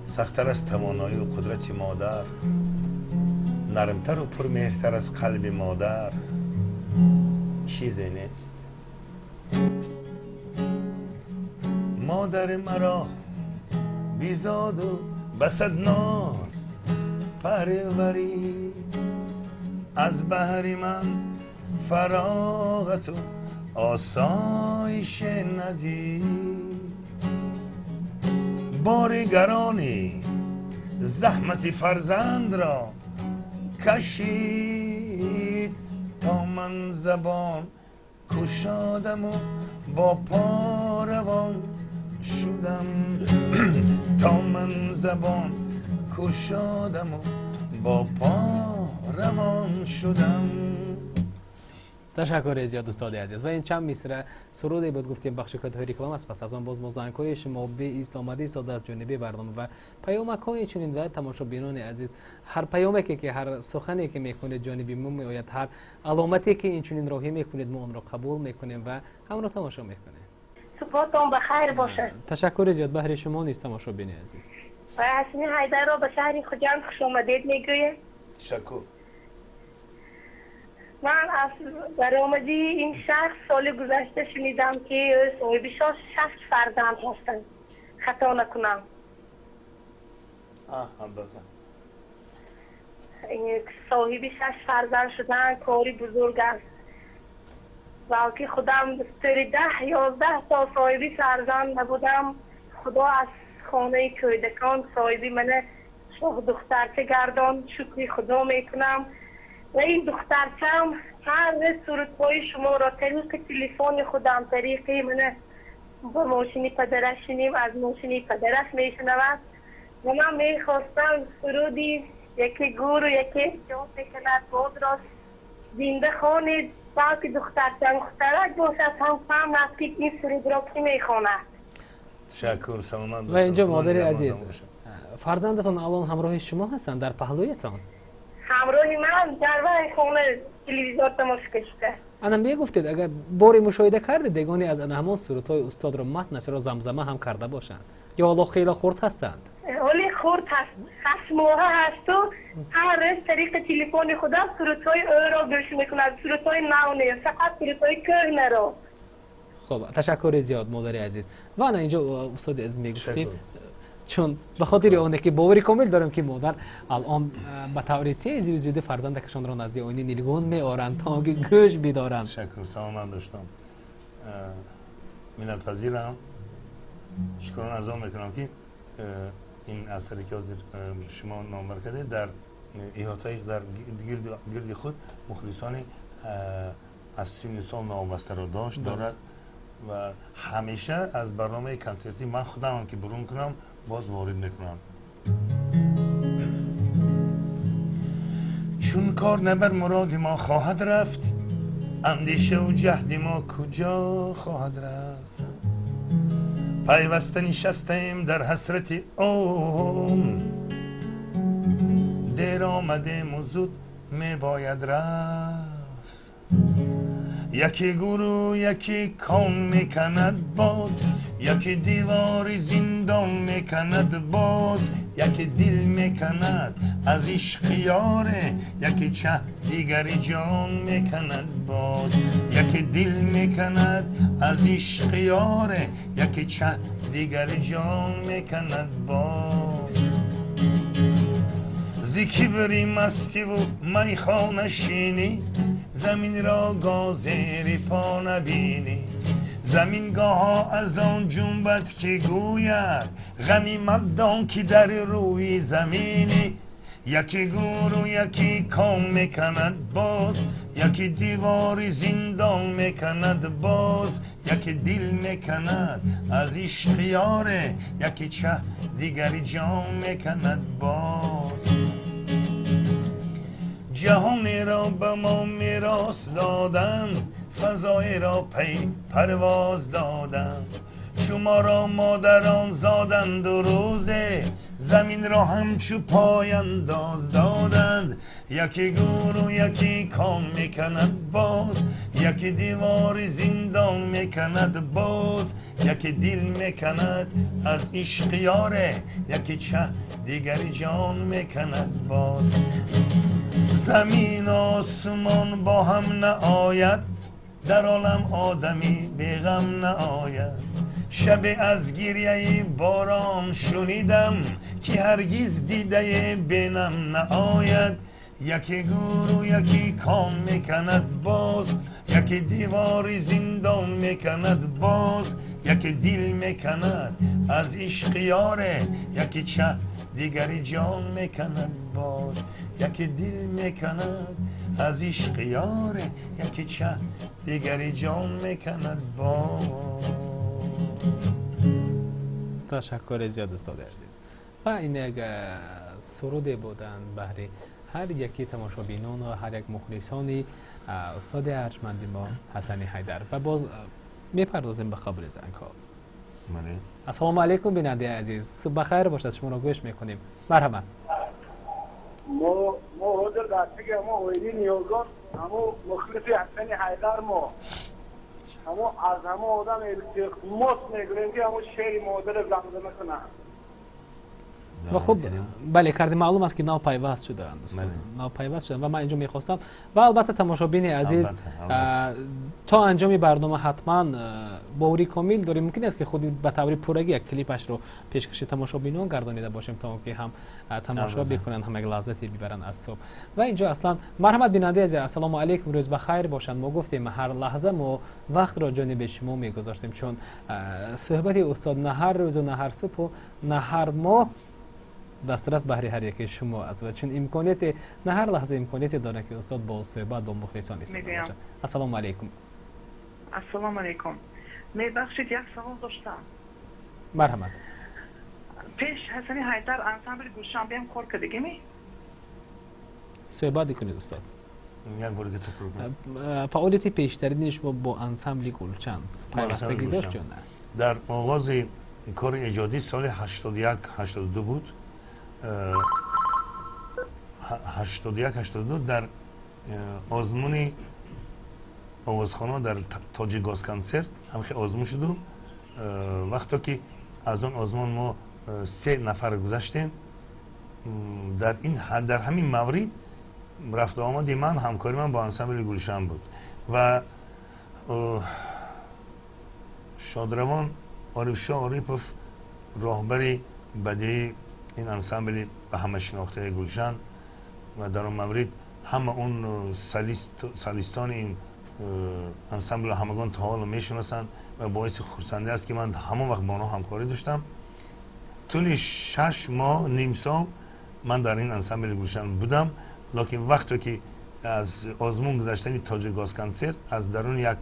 سختتر از توانایی و قدرت مادر، نرمتر و پرمهرتر از قلب مادر چیزی نیست. مادر مرا بیزاد و بسد ناز پروری از بحر من فراغت و آسایش ندید بارگرانی زحمت فرزند را کشید تا من زبان کشادم و با پا روان شدم تا من زبان کشادم و با پا روان شدم.
تشکر زیاد استاد عزیز. و این چند مصرع سرودی بود گفتیم بخش کتاری کلام است. پس از آن باز مزاحم‌های شما به ایست آمده است از جانب برنامه و پیامک‌های چنین و تماشابینان عزیز هر پیامی که هر سخنی که میکنید جانبی ما میآید هر علامتی که این چنین راهی میکنید ما اون را قبول میکنیم و هم را تماشا میکنیم.
صبحتون بخیر باشه.
تشکر زیاد بهر شما نیست تماشابین عزیز.
و حسین حیدر را به شهر خوجند خوش آمدید میگویم.
تشکر.
من از برآمدی این شخص سال گذشته شنیدم که صاحبش 6 فرزند هستند. خطا نکنم.
البته.
صاحب 6 فرزند شدن کاری بزرگ است. و که خودم دستور 10-11 تا صاحبی فرزند نبودم خدا از خانه کودکان صاحبی من شاه دخترچه گردان شکری خدا میکنم و این دخترچم هر صورتهای شما را طریق تلفن خودم طریق من با ماشینی پدرش شنیم از ماشینی پدرش میشنود و من میخواستم سرودی یکی گور و یکی جان بکند بود را زنده خانید باقی دخترچم دخترک باشد هم فهم نسکیت این سرود را کی میخواند.
تشکر سلامت.
و اینجا مادر عزیز فرزندتان الان همراه شما هستند در پهلویتان؟
همراه من در وای خونه تلویزیون تماشا کشیده.
انا میگفتید اگر باری مشاهده کردید دیگانی از همون سرودهای استاد را متنش را زمزمه هم کرده باشند یا حالا خیلی خرد هستند؟
ولی خرد هست 8 ماه هست و هر طریق تلفن خودم سرودهای او را گوش میکند سرودهای نو نیست فقط سرودهای کهنه را.
خب تشکر زیاد مادر عزیز. و انا اینجا استاد عزیز میگفتیم چون به خاطر اونه که باوری کامل دارم که مادر الان به طور تیزی و زیاده فرزندکشان را نزد آینه نیلگون میآرند تا که گوش بدارند.
تشکر سلامت داشتم. منت پذیرم. شکران از آن میکنم که این اثری که حاضر شما نامبر کرده در احاطه در گرد خود مخلصانی از سن سال نوابسته را دارد و همیشه از برنامه کنسرتی من خودم هم که برون کنم باز وارد میکنم. چون کار نبر مراد ما خواهد رفت اندیشه و جهد ما کجا خواهد رفت پیوسته نشستیم در حسرت عمر دیر آمده و زود می باید رفت یکی گروه یکی کام میکند باز یکی دیواری زندان میکند باز یکی دل میکند از عشق یاره یکی چه دیگری جان میکند باز یکی دل میکند از عشق یاره یکی چه دیگری جان میکند باز زیکی بری مستی و میخانه شینی زمین را گازیر پا نبینی زمین گاه از آن جنبت که گوید غنیمت دان که در روی زمینی یکی گور و یکی کام میکند باز یکی دیواری زندان میکند باز یکی دل میکند از عشق یاره یکی چه دیگری جان میکند باز جهانی را به ما میراث دادن فضای را پی پرواز دادن شما را مادران زادند و روزه زمین را همچو پای انداز دادند یکی گور و یکی کام میکند باز یکی دیوار زندان میکند باز یکی دل میکند از عشق یاره یکی چه دیگری جان میکند باز زمین آسمان با هم نآید در عالم آدمی بیغم نآید شب از گریه باران شنیدم که هرگز دیده بینم نآید یکی گور و یکی کام میکند باز یکی دیوار زندان میکند باز یکی دل میکند از عشق یاره یکی چه دیگری جان میکند باز یکی دل میکند از عشق یاره یکی چه دیگری جان میکند باز.
تشکر زیاد استاد عزیز. و این یک سرودی بودن برای هر یکی تماشابینان و هر یک مخلصانی استاد ارجمند ما حسن حیدر. و باز میپردازیم به قبل زنگ ها. السلام علیکم بیننده عزیز، صبح بخیر باشد، شما را گوش میکنیم. مرحبا.
ما حضور دستی ما ویدی نیوگان همو مخلص حسن حیدر ما همو از همو آدم التقماس میگویم که همو شعر مادر زمزمه کنن.
و خب بله کردیم، معلوم است که ناپیوست شدن ناپیوست شدن و من اینجا میخواستم و البته تماشابین عزیز تا انجام برنامه حتما باوری کامل داریم. ممکن است که خودی به طور پورگی یک کلیپش رو پیشکش تماشابینان گردانیده باشیم تا که هم تماشا بکنن، هم یک لذتی ببرن از صبح. و اینجا اصلا مرحمت بیننده عزیز، السلام علیکم، روز بخیر باشند. ما گفتیم هر لحظه ما وقت را جانب شما میگذاشتیم چون صحبت استاد نه هر روز و نه هر صبح و نه هر ماه دسترس بهره هر یک شما است و چون امکانیت نه هر لحظه امکانیت داره که استاد با صحبت با مخلصان استفاده باشه. السلام علیکم.
السلام علیکم. میبخشید یک سوال داشتم.
مرحمت.
پیش حسن حیدر انسامبل گلشن بیم کار کردگی
صحبت کنید استاد.
یک بار دیگه تکرار.
فعالیت پیشترین شما با انسامبل گلشن پیوستگی داشت یا نه؟
در آغاز کار ایجادی سال 81 82 بود. 81 82 در آزمون آوازخانه در تاج گاز کنسرت همخی آزمون شد و وقتی که از آن آزمون ما 3 نفر گذاشتیم در همین مورد رفت آمد من همکاری من با انسامبل گلشن بود و شادروان عارف شاه عارفوف راهبری بدی این انسامبل به همه شناخته گلشن و در اون مورد همه اون سالیستان این انسامبل همگان تا حال میشناسند و باعث خرسنده است که من همون وقت با آنها همکاری داشتم. طول 6 ماه نیم سال من در این انسامبل گلشن بودم، لکن وقتی که از آزمون گذشتن تاج گاز کنسرت از درون 150-200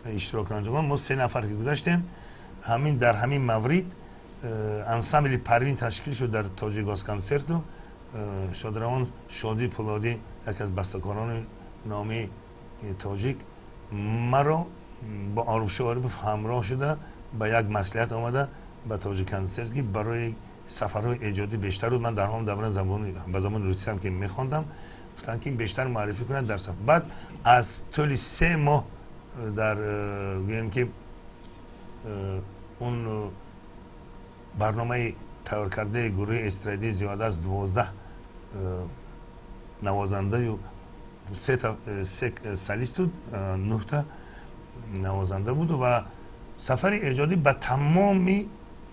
اشتراک کنندگان ما 3 نفر که گذاشتیم همین در همین مورد انسامبل پروین تشکیل شد در تاج گاز کنسرت و شادروان شادی پولادی یک از بسته‌کاران نامی تاجیک مرا با عارف شاه عارفوف همراه شده به یک مصلحت آمده به تاج کنسرت که برای سفرهای ایجادی بیشتر بود. من در هم دوره به زبان روسی هم که میخواندم گفتن که بیشتر معرفی کنند در سفر. بعد از طول 3 ماه در گویم که اون برنامه تیار کرده گروه استرادی زیاد از 12 نوازنده و 3 سالیست و 9 تا نوازنده بود و سفر ایجادی به تمام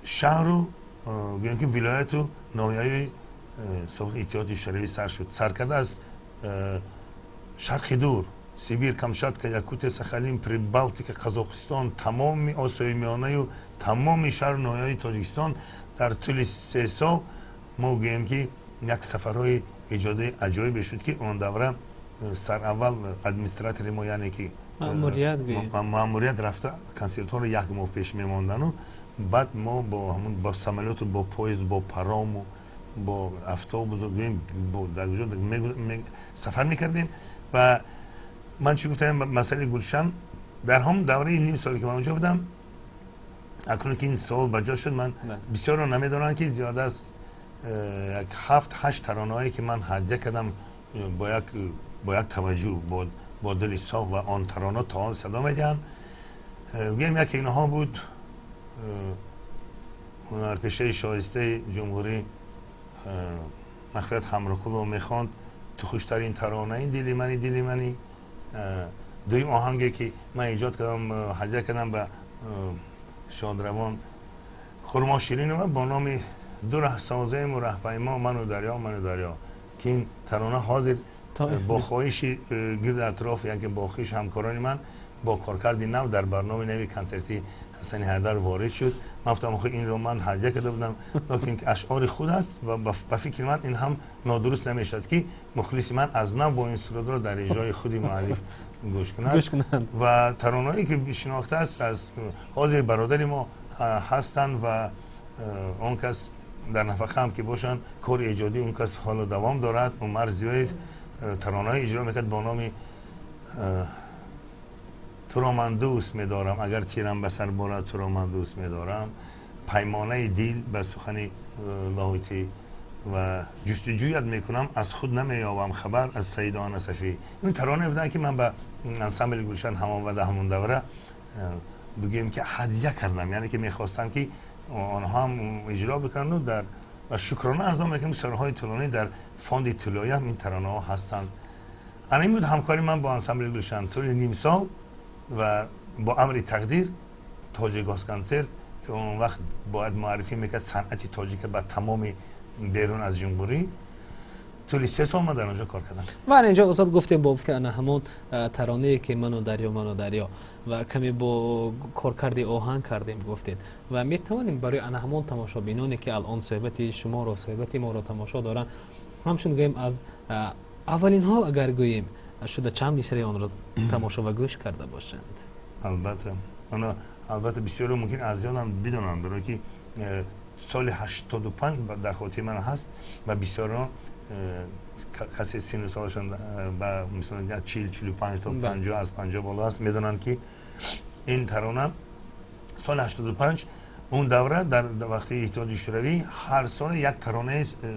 شهر و گویم که ولایت و ناحیه‌های سابق اتحاد شوروی سر شد. سرکرده از شرق دور، سیبیر، کامچاتکا، یاکوتیا، ساخالین، پریبالتیک، قزاقستان، تمام آسیای میانه و تمام شهر و ناحیه‌های تاجیکستان در طول 3 سال ما گویم که یک سفرهای ایجادی عجایبی شد که اون دوره سر اول ادمنستراتور ما یعنی که ماموریت رفته کنسرت ها رو 1 ماه پیش میماندن و بعد ما با سمالات و با پویز با پرام و با اتوبوس با سفر میکردیم و من چی گفتم مسئله گلشن در هم دوره نیم سالی که من اونجا بودم اکنون که این سوال بجا شد من بسیار رو نمیدونم که زیاده از 7-8 ترانه‌ای که من هدیه کردم با یک توجه با دل صاف و آن ترانه تا حال صدا میدن. گویم یکی اینها بود هنرپیشه شایسته جمهوری مغفرت همرکلو میخواند تو خوشترین ترانه این دلی منی. دویم آهنگی که من ایجاد کردم هدیه کردم به شادروان خرما شیرین و با نام دو ره سازیم و رهپیما من و دریا که این ترانه حاضر با خواهش گرد اطراف یکی با خویش همکاران من با کارکرد نو در برنامه نوی کنسرتی حسن حیدر وارد شد. من گفتم این رو من هدیه کرده بودم لیکن اشعار خود است و به فکر من این هم نادرست نمیشد که مخلص من از نو با این سرود رو در اجرای خودی مؤلف گوش کنند و ترانه‌ای که شناخته است از حاضر برادر ما هستند و اون کس در نفقه هم که باشن کار ایجادی اون کس حالا دوام دارد. عمر زیاد ترانه اجرا میکرد با نام تو را من دوست میدارم اگر تیرم به سر بارد تو را من دوست میدارم پیمانه دیل به سخن لاهوتی و جستجویت میکنم از خود نمیابم خبر از سیدان صفی. این ترانه بودن که من به انسامبل گلشن همون دوره بگیم که هدیه کردم، یعنی که میخواستم که آنها هم اجرا بکنن و در و شکرانه ارزان میکنم سالهای طولانی در فاند طلایی هم این ترانه ها هستند. این بود همکاری من با انسامبل گلشن طول نیم سال و با امر تقدیر تاجیک گاز کنسرت که اون وقت باید معرفی میکرد صنعت تاجیک به تمام بیرون از جمهوری. طول 3 سال من در اونجا کار کردم.
و اینجا استاد گفتیم با که انا همون ترانه‌ای که من و دریا و کمی با کارکرد آهنگ کردیم گفتید و میتوانیم برای انا همون تماشابینانی که الان صحبت شما رو صحبت ما رو تماشا دارن همچون گویم از اولین ها اگر گوییم شده چند سری آن رو تماشا و گوش کرده باشند.
البته بسیار ممکن از یادم بدونم برای که سال 85 در خاطر من هست و بسیار کسی سن سالشون با مثلا 40-45 تا 50 از 50 بالا است میدونن که این ترانه سال 85 اون دوره در وقتی اتحاد شوروی هر سال یک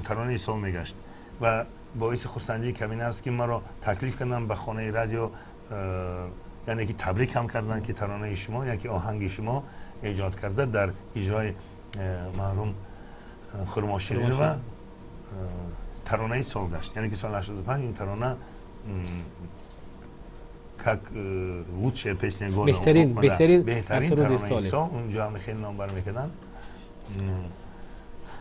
ترانه سال میگشت و باعث خرسندی کمین است که ما را تکلیف کردن به خانه رادیو، یعنی که تبریک هم کردن که ترانه شما یکی آهنگ شما ایجاد کرده در اجرای محروم خرما شیرین و ترانه سال گشت، یعنی که سال 85 این ترانه как лучшая песня года.
بهترین
ترانه سال اونجا هم خیلی نام برمیکردن.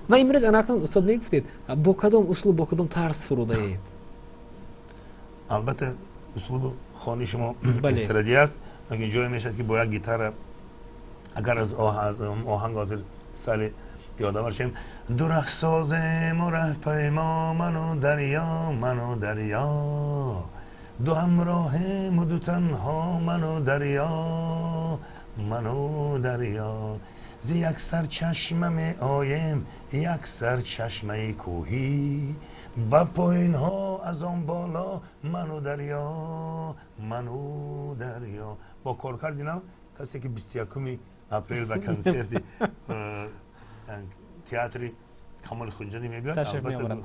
و امروز اناکتان استاد میگفتید با کدام اسلوب با کدام طرز سروده اید؟
البته اسلوب خانی شما استرادی است، لیکن جایی میشد که با یک گیتار اگر از آهنگ حاضر سال یادآور شیم دو ره سازم و ره پیما من و دریا دو همراهم و دو تنها من و دریا ز یک سر چشمه می آیم یک سر چشمه کوهی با پایین ها از آن بالا من و دریا با کارکرد اینا کسی که 21 اپریل به کنسرت تئاتر کمال خنجری میبیاد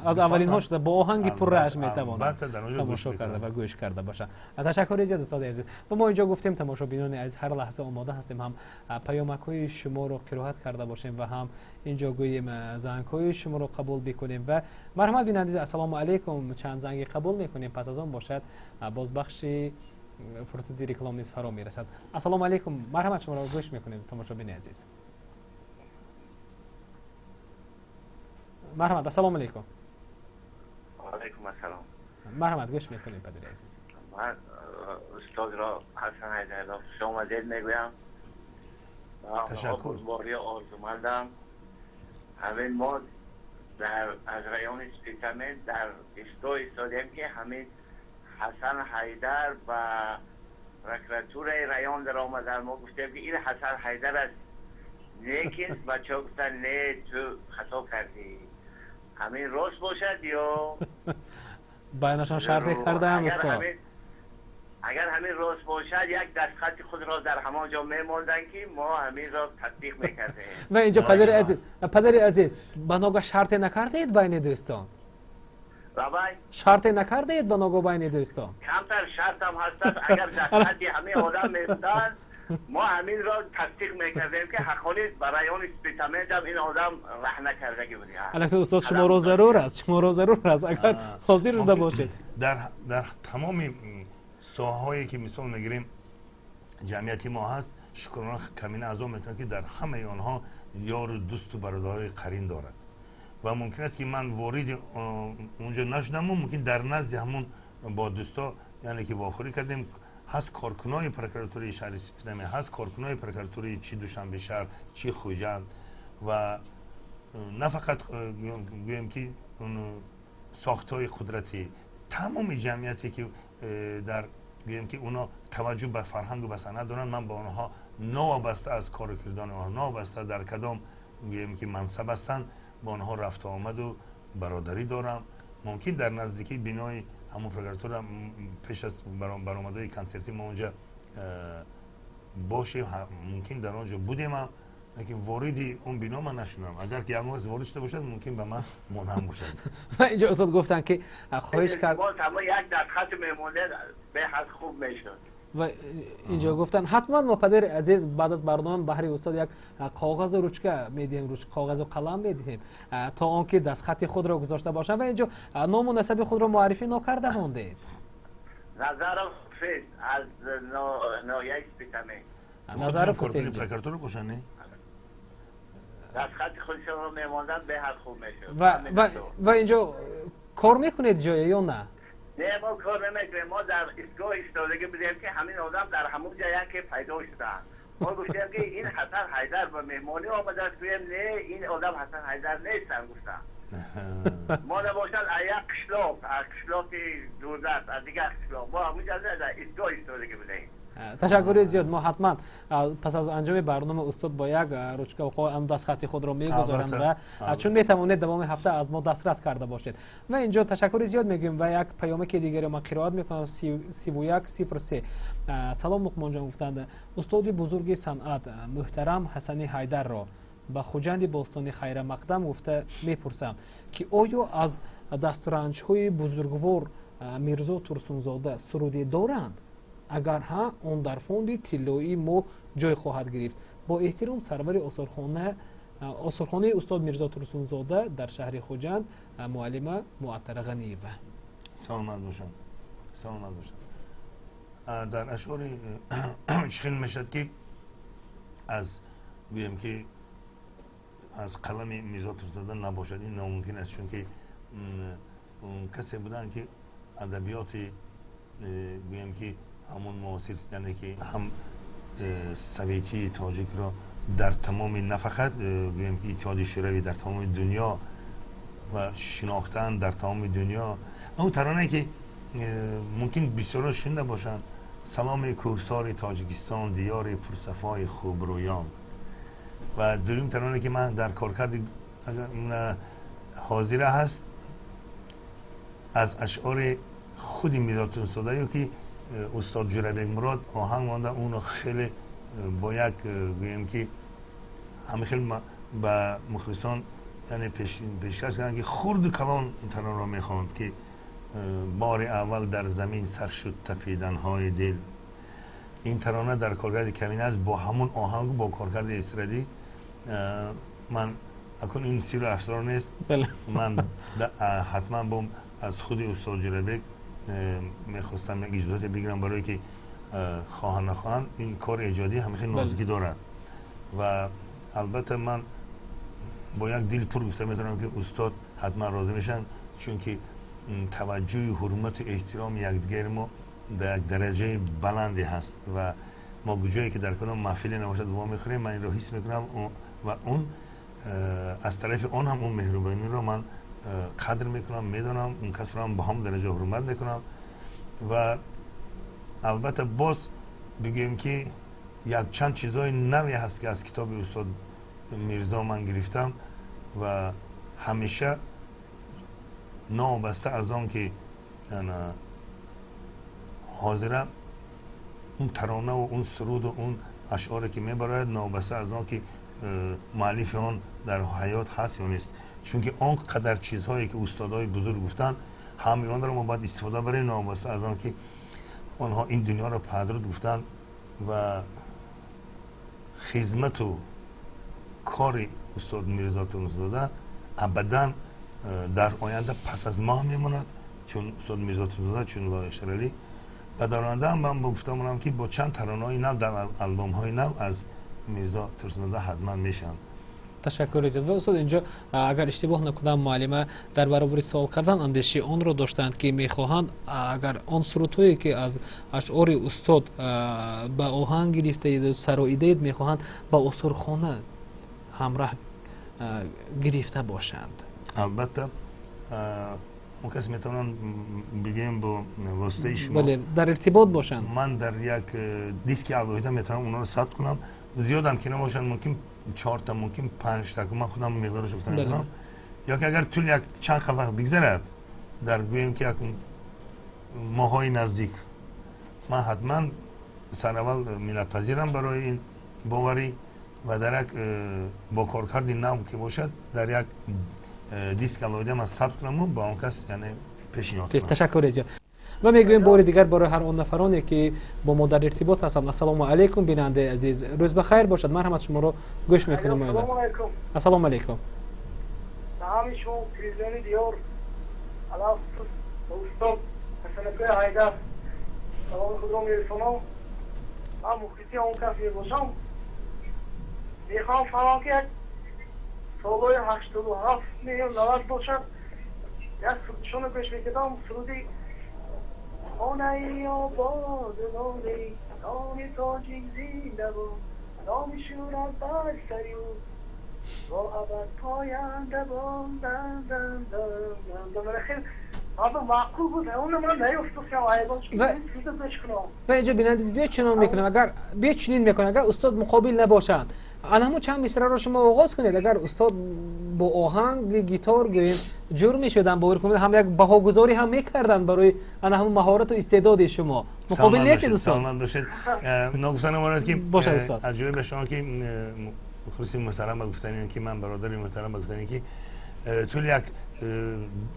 از اولین هاش با آهنگ پر رعش میتوانه تماشا کرده و گوش کرده باشه. تشکر زیاد استاد عزیز. و ما اینجا گفتیم تماشابینان عزیز هر لحظه آماده هستیم هم پیامک‌های شما رو قرائت کرده باشیم و هم اینجا گوییم زنگ‌های شما رو قبول بکنیم و مرحمت بینندگان السلام علیکم چند زنگ قبول میکنیم پس از آن باشد باز بخش فرصتی رکلام نیز فرا میرسد. السلام علیکم مرحمت شما رو گوش میکنیم تماشابین عزیز. مرحمت السلام علیکم.
علیکم السلام.
مرحمت گوش میکنیم پدر عزیز.
من استاد را حسن حیدر را خوش آمدید میگویم.
تشکر.
باری آرزومندم. همین ما از رایون اسپیتامنت در استو ایستادیم که همین حسن حیدر و پروکراتور رایون در آمده ما گفتیم که این حسن حیدر است. لیکن بچه ها گفتن نه تو خطا کردی. همین راست باشد یا
باینشان شرطی کردن استاد.
اگر همین راست باشد یک دستخط خود را در همان جا میماندن که ما همین را تطبیق میکردیم.
و اینجا پدر عزیز بناگاه شرطی نکردید بین دوستان؟ شرطی نکردید بناگاه بین دوستان؟
کمتر شرط هم هستند اگر دستخطی همه آدم میبودن ما همین را تصدیق میکردیم که حقانی برای اون اسپیتامنت هم این آدم رح نکرده که بودی.
البته استاد شما رو ضرور است اگر حاضر شده باشید.
در تمام ساحه‌هایی که مثال میگیریم جمعیتی ما هست شکرانه کمینه از آن میکنه که در همه آنها یار و دوست و برادر قرین دارد و ممکن است که من وارد اونجا نشدم و ممکن در نزد همون با دوستا یعنی که واخوری کردیم هست کارکنای پرکراتوری شهر سپیدمی هست کارکنای پرکراتوری چی دوشنبه شهر چی خوجند و نه فقط گویم که اون ساختای قدرتی تمام جمعیتی که در گویم که اونا توجه به فرهنگ و به صنعت دارن من با اونها نوابسته از کار کردن اونها نوابسته در کدام گویم که منصب هستن با اونها رفت آمد و برادری دارم ممکن در نزدیکی بینای همون پرکراتور پیش از برآمده کنسرتی ما اونجا باشه ممکن در اونجا بودیم لیکن واردی اون بنا من نشدم اگر که امروز وارد شده باشد ممکن به من منهم باشد
و اینجا استاد گفتن که خواهش کرد
اما یک دستخط میمونه به حد خوب میشد
و اینجا گفتن حتما ما پدر عزیز بعد از برنامه بهر استاد یک کاغذ و روچکه میدیم کاغذ و قلم میدیم تا آنکه دستخط خود را گذاشته باشن و اینجا نام و نسب خود را معرفی نکرده ماندید
نظرم فیض از نایه سپیدمی
نظر
کارکنای پرکراتور باشن نه
دستخط خودشون رو میموندن به حد خوب میشد
و اینجا کار میکنید جایی یا نه؟
نه ما کار نمیکنیم ما در ایستگاه ایستادگی بودیم که همین آدم در همون جایی که پیدا شدن ما گفتیم که این حسن حیدر به مهمانی آمده است بگیم نه این آدم حسن حیدر نیستن گفتن ما نباشد یک قشلاق دوردست از دیگه قشلاق ما همون جایی در ایستگاه ایستادگی بودیم
تشکر زیاد ما حتما پس از انجام برنامه استاد با یک روچکه و قلم دستخط خود را میگذارند و چون میتوانید دوام هفته از ما دسترس کرده باشید و اینجا تشکر زیاد میگیم و یک پیام که دیگری ما قرائت میکنم 3103 سلام لقمان جان گفتند استاد بزرگ صنعت محترم حسن حیدر را به خوجند باستانی خیر مقدم گفته میپرسم که آیا از دسترنج های بزرگوار میرزا ترسونزاده سرودی دارند اگر ها اون در فوند طلایی ما جای خواهد گرفت با احترام سرور آثارخانه استاد میرزا ترسونزاده در شهر خوجند معلم معطر غنیبه
سلامت باشم در اشعار شخیل میشد که از بگیم که از قلم میرزا ترسونزاده نباشد این ناممکن است چون که اون کسی بودن که ادبیات بگیم که همون معاصر یعنی که هم سویتی تاجیک را در تمام نه فقط بگیم که اتحاد شوروی در تمام دنیا و شناختن در تمام دنیا اون ترانه که ممکن بسیار شنیده باشن سلام کوهسار تاجیکستان دیار پرصفای خوبرویان و دریم ترانه که من در کارکرد حاضره هست از اشعار خود میرزا ترسونزاده که استاد جوربک مراد آهنگ مانده اون خیلی با یک گویم که همه خیلی به مخلصان یعنی پیشکش کردن که خرد کلان این ترانه را میخواند که بار اول در زمین سر شد تپیدن های دل این ترانه در کارکرد کمینه است با همون آهنگ با کارکرد استرادی من اکنون این سیر اسرار نیست من حتما با از خود استاد جوربک میخواستم یک اجازت بگیرم برای که خواهن نخواهن این کار ایجادی همه خیلی نازکی دارد و البته من با یک دل پر گفته میتونم که استاد حتما راضی میشن چون که توجه حرمت و احترام یکدیگر ما در یک درجه بلندی هست و ما جایی که در کدام محفلی نباشد وا میخوریم من این رو حس میکنم و اون از طرف اون هم اون مهربانی رو من قدر میکنم میدونم اون کس رو هم با هم درجه حرمت میکنم و البته باز بگیم که یک چند چیزای نوی هست که از کتاب استاد میرزا من گرفتم و همیشه نابسته از آن که حاضرم اون ترانه و اون سرود و اون اشعاری که میبراید نابسته از آن که مؤلف آن در حیات هست یا نیست چون که آن قدر چیزهایی که استادای بزرگ گفتن همه آن را ما باید استفاده برای نابسته از آن که آنها این دنیا را پدرود گفتن و خدمت و کار استاد میرزا ترسونزاده ابدا در آینده پس از ما میماند چون استاد میرزا ترسونزاده چون لای شرالی و در آینده هم من گفتم که با چند ترانه‌های نو در آلبوم‌های نو از میرزا ترسنده حتما میشن.
تشکر جزیل. و استاد اینجا اگر اشتباه نکنم معلم در برابر سوال کردن اندیشه آن را داشتند که میخواهند اگر آن سرودهایی که از اشعار استاد به آهنگ گرفته سر و ایده میخواهند با استورخانه همراه گرفته باشند.
البته اون کسی میتونن بگیم با واسطه شما
بله در ارتباط باشند.
من در یک دیسک علاوه میتونم اونا رو ثبت کنم، زیادم که نباشن، ممکن 4 تا ممکن 5 تا که من خودم مقدارش گفتم میتونم، یا که اگر طول یک چند وقت بگذرد در گویم که یک ماهای نزدیک من حتما سر اول منت پذیرم برای این باوری و در یک با کارکرد نو که باشد در یک دیسک علاوه من ثبت کنم و با اون کس یعنی پیشنهاد کنم.
تشکر زیاد. و میگویم بار دیگر برای هر اون نفرانی که با ما در ارتباط هستند السلام علیکم بیننده عزیز، روز بخیر باشد. مرحمت شما رو گوش میکنم. السلام علیکم.
نامی شما تلویزیونی دیار علاوه دوستان حسن هایدر سلام خود رو میرسونم. من مخلصی اون کسی باشم. میخوام فهم که سالهای 87 میلیون دلار باشد. یک سرودشون رو پیش میکردم، سرودی خانه آباد نامی نامی تاجیک زنده بود نامی شورت بر سری و ابد پاینده بود دن دن دن دن خیلی آبا معقول بود. اون من نیفتوسیم آیگان چون
و اینجا بینندید بیا چنان میکنم اگر بیا چنین میکنم اگر استاد مقابل نباشند الان همون چند مصرع رو شما آغاز کنید. اگر استاد با آهنگ گیتار گویم جور میشدن باور کنید هم یک بهاگذاری هم میکردن برای انا همون مهارت و استعداد شما. مقابل نیستید استاد؟
سلام باشید. نگفتن امارات که
باشه استاد.
عجیبه به شما که مخلصی محترم گفتن که من برادری محترم گفتن که طول یک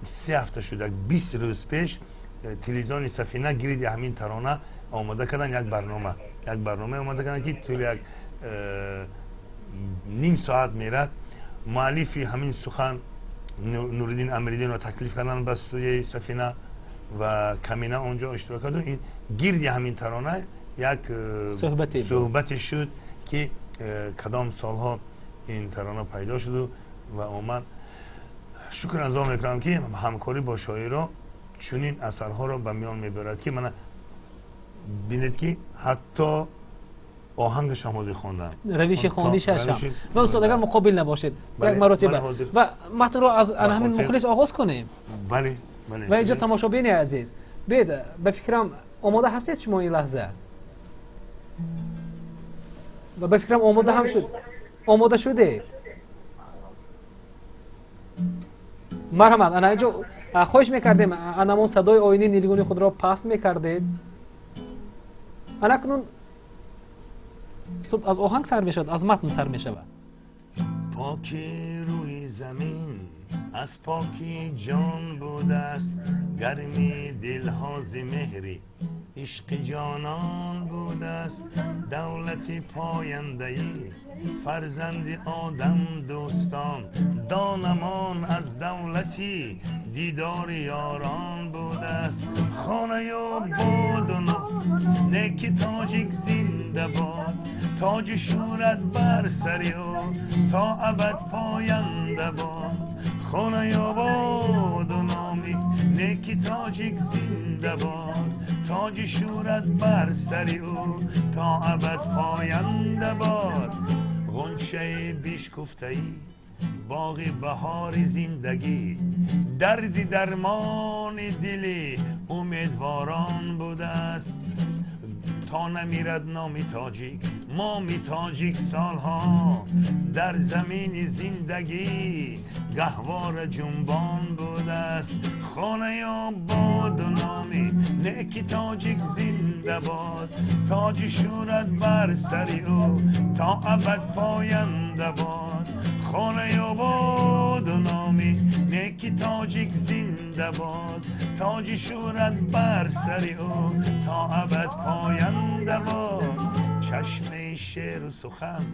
3 هفته شده 20 روز پیش تلویزیون سفینه گرید همین ترانه آماده کردن. یک برنامه آماده کردن که طول یک نیم ساعت میرد. مؤلفی همین سخن نوردین امیرالدین رو تکلیف کردن بس توی سفینه و کمینه اونجا اشتراک کرد و این گرد همین ترانه یک صحبتی شد که کدام سالها این ترانه پیدا شد و من شکر انجام میکنم که همکاری با شاعرها چنین اثرها رو به میان میبرد که من بینید که حتی آهنگش هم خواندن
روش خواندیش هستم و استاد اگر مقابل نباشید یک مرتبه و متن رو از همین مخلص آغاز کنیم.
بله
و اینجا تماشابین عزیز بید به فکرم آماده هستید شما این لحظه و به فکرم آماده هم شد آماده شده. مرحمت انا اینجا خواهش میکردیم انمون صدای آینه نیلگونی خود را پس میکردید. انا کنون از آهنگ سر میشود از متن سر میشود.
پاکی روی زمین از پاکی جان بوده است، گرمی دلها ز مهری عشق جانان بوده است. دولت پاینده‌ای فرزند آدم دوستان، دانمان از دولتی دیدار یاران بوده است. خانه و بادونا نک تاجیک زنده باد، تاج شورت بر سری و تا ابد پاینده باد. خانه و بادونامی نک تاجیک زنده باد، تاج شورت بر سری و تا ابد پاینده باد. غنچه بیشکفته‌ای باغ بهار زندگی، دردی درمان دلی امیدواران بوده است. تا نمیرد نامی تاجیک مامی تاجیک سالها، در زمین زندگی گهوار جنبان بوده است. خانه آباد و نامی نک تاجیک زنده باد، تاج شورت بر سری او تا ابد پاینده باد. خانه آباد و نامی نک تاجیک زنده باد، تاج شورت بر سری او تا ابد پاینده باد. چشمه شعر و سخن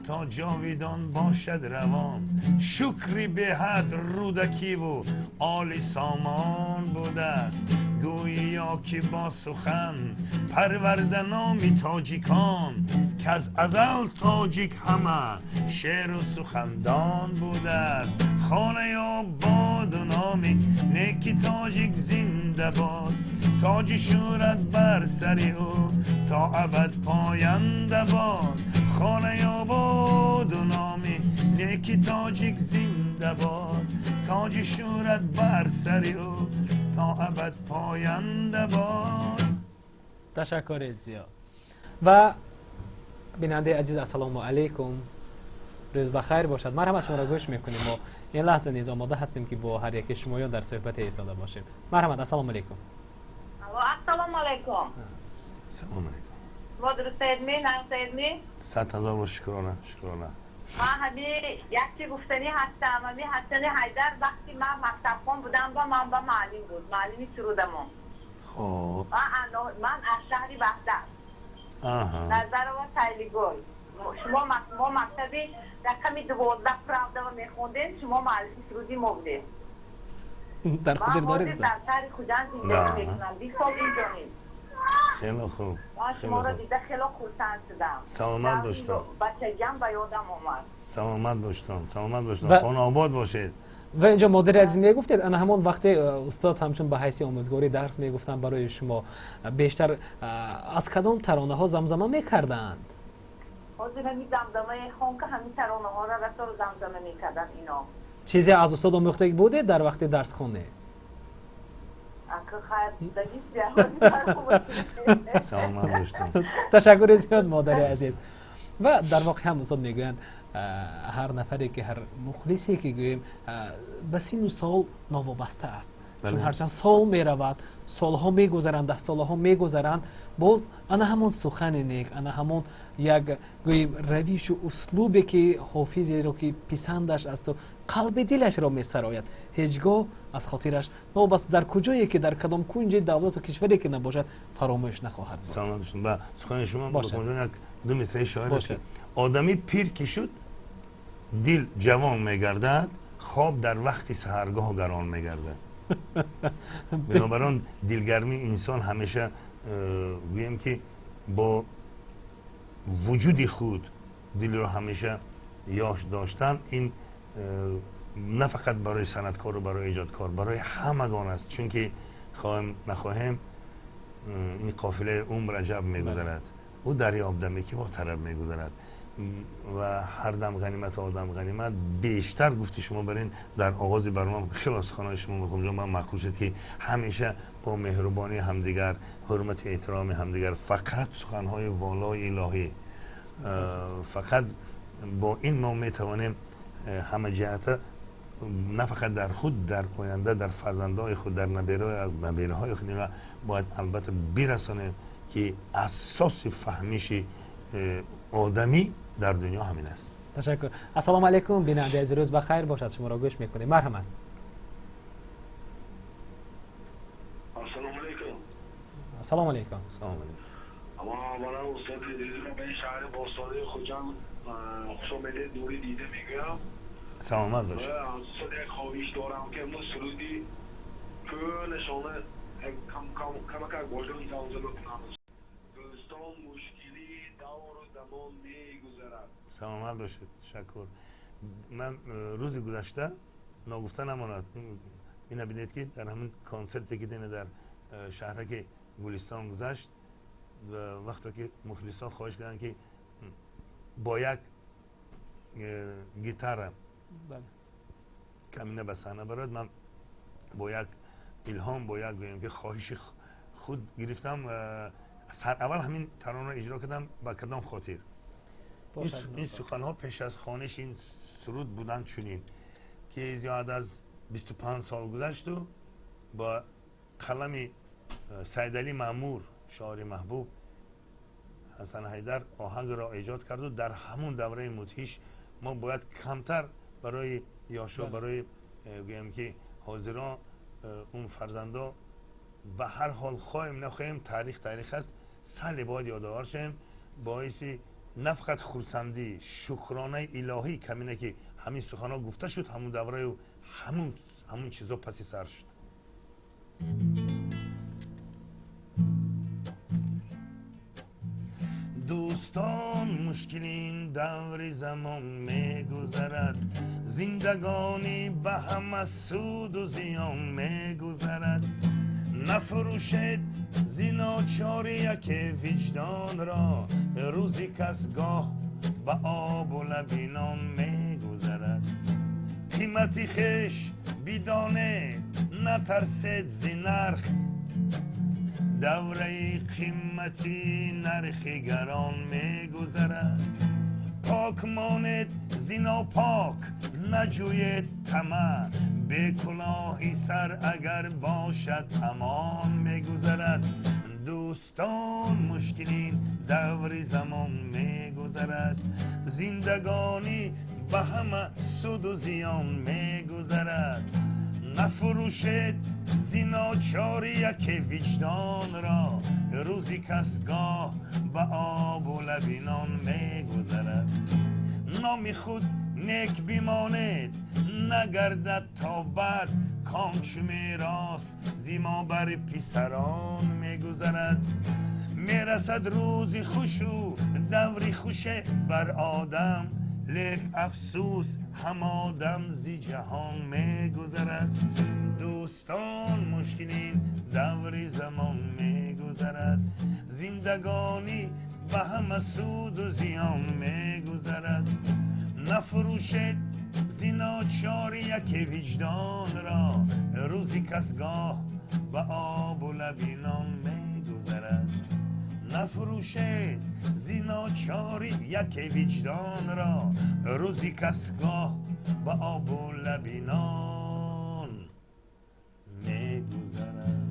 تا جاویدان باشد روان، شکری به حد رودکی و عالی سامان بوده است. گویی یا که با سخن پرورده نام تاجیکان که از ازل تاجیک همه شعر و سخندان بوده است. خانه آباد و نامی نیکی تاجیک زنده باد، تاج شورت بر سر او تا ابد پاینده باد. خانه آباد و نامی نیکی تاجیک زنده باد، تاج شورت بر سر او تا ابد پاینده باد.
تشکر زیاد. و بیننده عزیز السلام علیکم، روز بخیر باشد. مرحبا، شما را گوش میکنیم و این لحظه نیز آماده هستیم که با هر یک شما در صحبت ایستاده باشیم. مرحبا، السلام علیکم.
السلام علیکم.
سلام علیکم.
با درست علمی، نقص علمی.
100,000 و شکرانه.
من همین یک چی گفتنی هستم. همین حسن حیدر وقتی من مکتب خون بودم با من با معلم بود، معلمی سرودمون.
خب
من از شهری بختر نظر و تایلی گل. ما مکتبی رقمی 12 پرونده و میخوندیم، شما معلمی سرودی مبدیم.
در خودت دارید
در شهر خودان زندگی میکنم، 20 سال اینجا نیست.
خیلی خوب.
شما را دیده خیلی خورسند شدم.
سلامت باشتم.
بچگیم به یادم اومد.
سلامت باشتم. خانه آباد باشید.
و اینجا مادر عزیز میگفتید انا همون وقتی استاد همچون به حیث آموزگاری درس میگفتن برای شما بیشتر از کدام ترانه ها زمزمه میکردند؟
حاضر همین زمزمه خون که همین ترانه ها را رسول زمزمه میکردن اینا.
چیزی از استاد آموخته بوده در وقت درس خونه؟
سلامت باشتم.
تشکر زیاد مادر عزیز. و در واقع هم استاد میگویند هر نفری که هر مخلصی که گوییم به سین و سال نوابسته است، چون هرچند سال میرود، سالها میگذرند، 10 سالها میگذرند، باز انا همون سخن نیک، انا همون یک گوییم رویش و اسلوبی که حافظی رو که پسندش است و قلب دلش را میسراید، هیچگاه از خاطرش نوبست در کجایی که در کدام کنج دولت و کشوری که نباشد فراموش نخواهد بود.
سلام باشید. با سخن شما با کنجان یک دو مثل شاعر است که آدمی پیر که شد دل جوان میگردد، خواب در وقت سحرگاه گران میگردد. بنابراین دلگرمی انسان همیشه گویم که با وجود خود دل رو همیشه یاش داشتن، این نه فقط برای صنعتکار و برای ایجادکار، برای همگان است. چون که خواهیم نخواهیم این قافله عمر عجب میگذرد، او دریاب دمی که با طرب میگذرد و هر دم غنیمت آدم غنیمت. بیشتر گفتی شما برین در آغاز برنامه خیلی از خانه شما بخونم من مخصوص شد که همیشه با مهربانی همدیگر، حرمت احترام همدیگر، فقط سخنهای والای الهی، فقط با این ما میتوانیم همه جهت نه فقط در خود، در آینده، در فرزندای خود، در نبیرهای خود باید البته برسانه که اساس فهمیش آدمی در دنیا همین است.
تشکر. السلام علیکم، بیننده عزیز، روز بخیر باشد. شما را گوش میکنیم. مرحبا.
السلام علیکم.
السلام علیکم.
سلام علیکم.
اما برای استاد فیدریزم به شهر باستانی خوجان خوش آمدید، نوری دیده میگویم.
سلامت باشید.
از استاد یک خواهش دارم که ما سرودی کلشانه کمک گوشن زمزمه کنم. دوستان مشکلی دور و زمان میگذرد.
سلامت باشید. تشکر. من روز گذشته نگفته نماند این ببینید که در همین کنسرتی که دینه در شهر که گلستان گذشت و وقتی که مخلصا خواهش کردن که با یک گیتار کمینه به صحنه برد، من با یک الهام، با یک گویم که خواهش خود گرفتم سر اول همین ترانه را اجرا کردم با کدام خاطر. این سخنها پیش از خوانش این سرود بودن چنین که زیاد از 25 سال گذشت و با قلم سیدعلی مامور شاعر محبوب حسن حیدر آهنگ را ایجاد کرد و در همون دوره مدهش ما باید کمتر برای یاشا، برای گویم که حاضران اون فرزندا به هر حال خواهیم نخواهیم تاریخ است، سال باید یادآور شیم، باعث نه فقط خرسندی، شکرانه الهی کمینه که همین سخنها گفته شد، همون دوره و همون چیزا پسی سر شد. دوستان مشکلین دور زمان میگذرد، زندگانی به همه سود و زیان میگذرد. نفروشد زیناچاری یک وجدان را، روزی کسگاه به آب و لبینان میگذرد. قیمتی خش بدانه نترسد زی نرخ، دوره قیمتی نرخی گران میگذرد. پاک ماند زینا پاک نجوید طمع، به کلاهی سر اگر باشد امان میگذرد. دوستان مشکلین دور زمان میگذرد، زندگانی به همه سود و زیان میگذرد. نفروشد زیناچاری یک وجدان را، روزی کسگاه به آب و لبینان میگذرد. نام خود نیک بیماند نگردد تا بد، کامچ میراث زیما بر پسران میگذرد. میرسد روزی خوش و دوری خوش بر آدم، لیک افسوس هم آدم زی جهان میگذرد. دوستان مشکلین دور زمان میگذرد، زندگانی به همه سود و زیان میگذرد. نفروشد زیناچاری یک وجدان را، روزی کسگاه به آب و لبینان میگذرد. نفروشد زیناچاری یک وجدان را، روزی کسگاه به آب و لبینان میگذرد.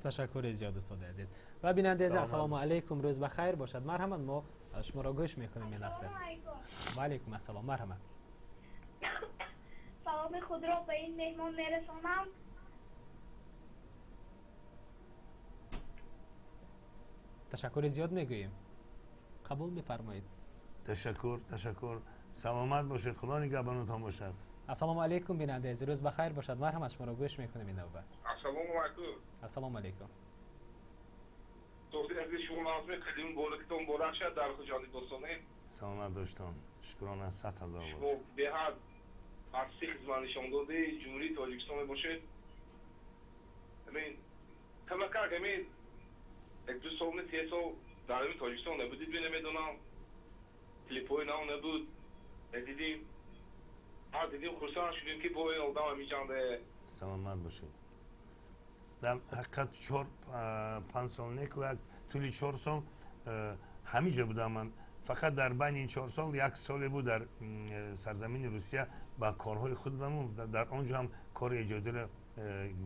تشکر زیاد استاد عزیز. و بیننده عزیز السلام علیکم، روز بخیر باشد. مرحبا، ما شما را گوش میکنیم این لحظه. و علیکم السلام، مرحبا.
سلام خود را به این مهمان میرسانم.
تشکر زیاد میگوییم، قبول میفرمایید.
تشکر. سلامت باشید، خدا نگهبانتان باشد.
السلام علیکم بیننده عزیز، روز بخیر باشد. مرحبا، شما را گوش میکنیم این نوبت.
السلام علیکم.
السلام علیکم.
دوستی عزیز شما نازم کردیم بولکتون بولک شد در خجالی دوستانه.
سلامت داشتان، شکرانه. 100,000
شما
باشید.
به حد از سی خدمت نشان داده جمهوری تاجیکستان باشید. همین تمکر همین یک دو سال سه سال در همین تاجیکستان نبودید نمیدونم، کلیپ‌های نام نبود، دیدیم خرسان شدیم که با این آدم همیچنده.
سلامت باشید. در حقیقت 4-5 سال نیک و طولی 4 سال همیجا بودم. من فقط در بین این 4 سال 1 سالی بود در سرزمین روسیه با کارهای خود بودم. در آنجا هم کار ایجادی را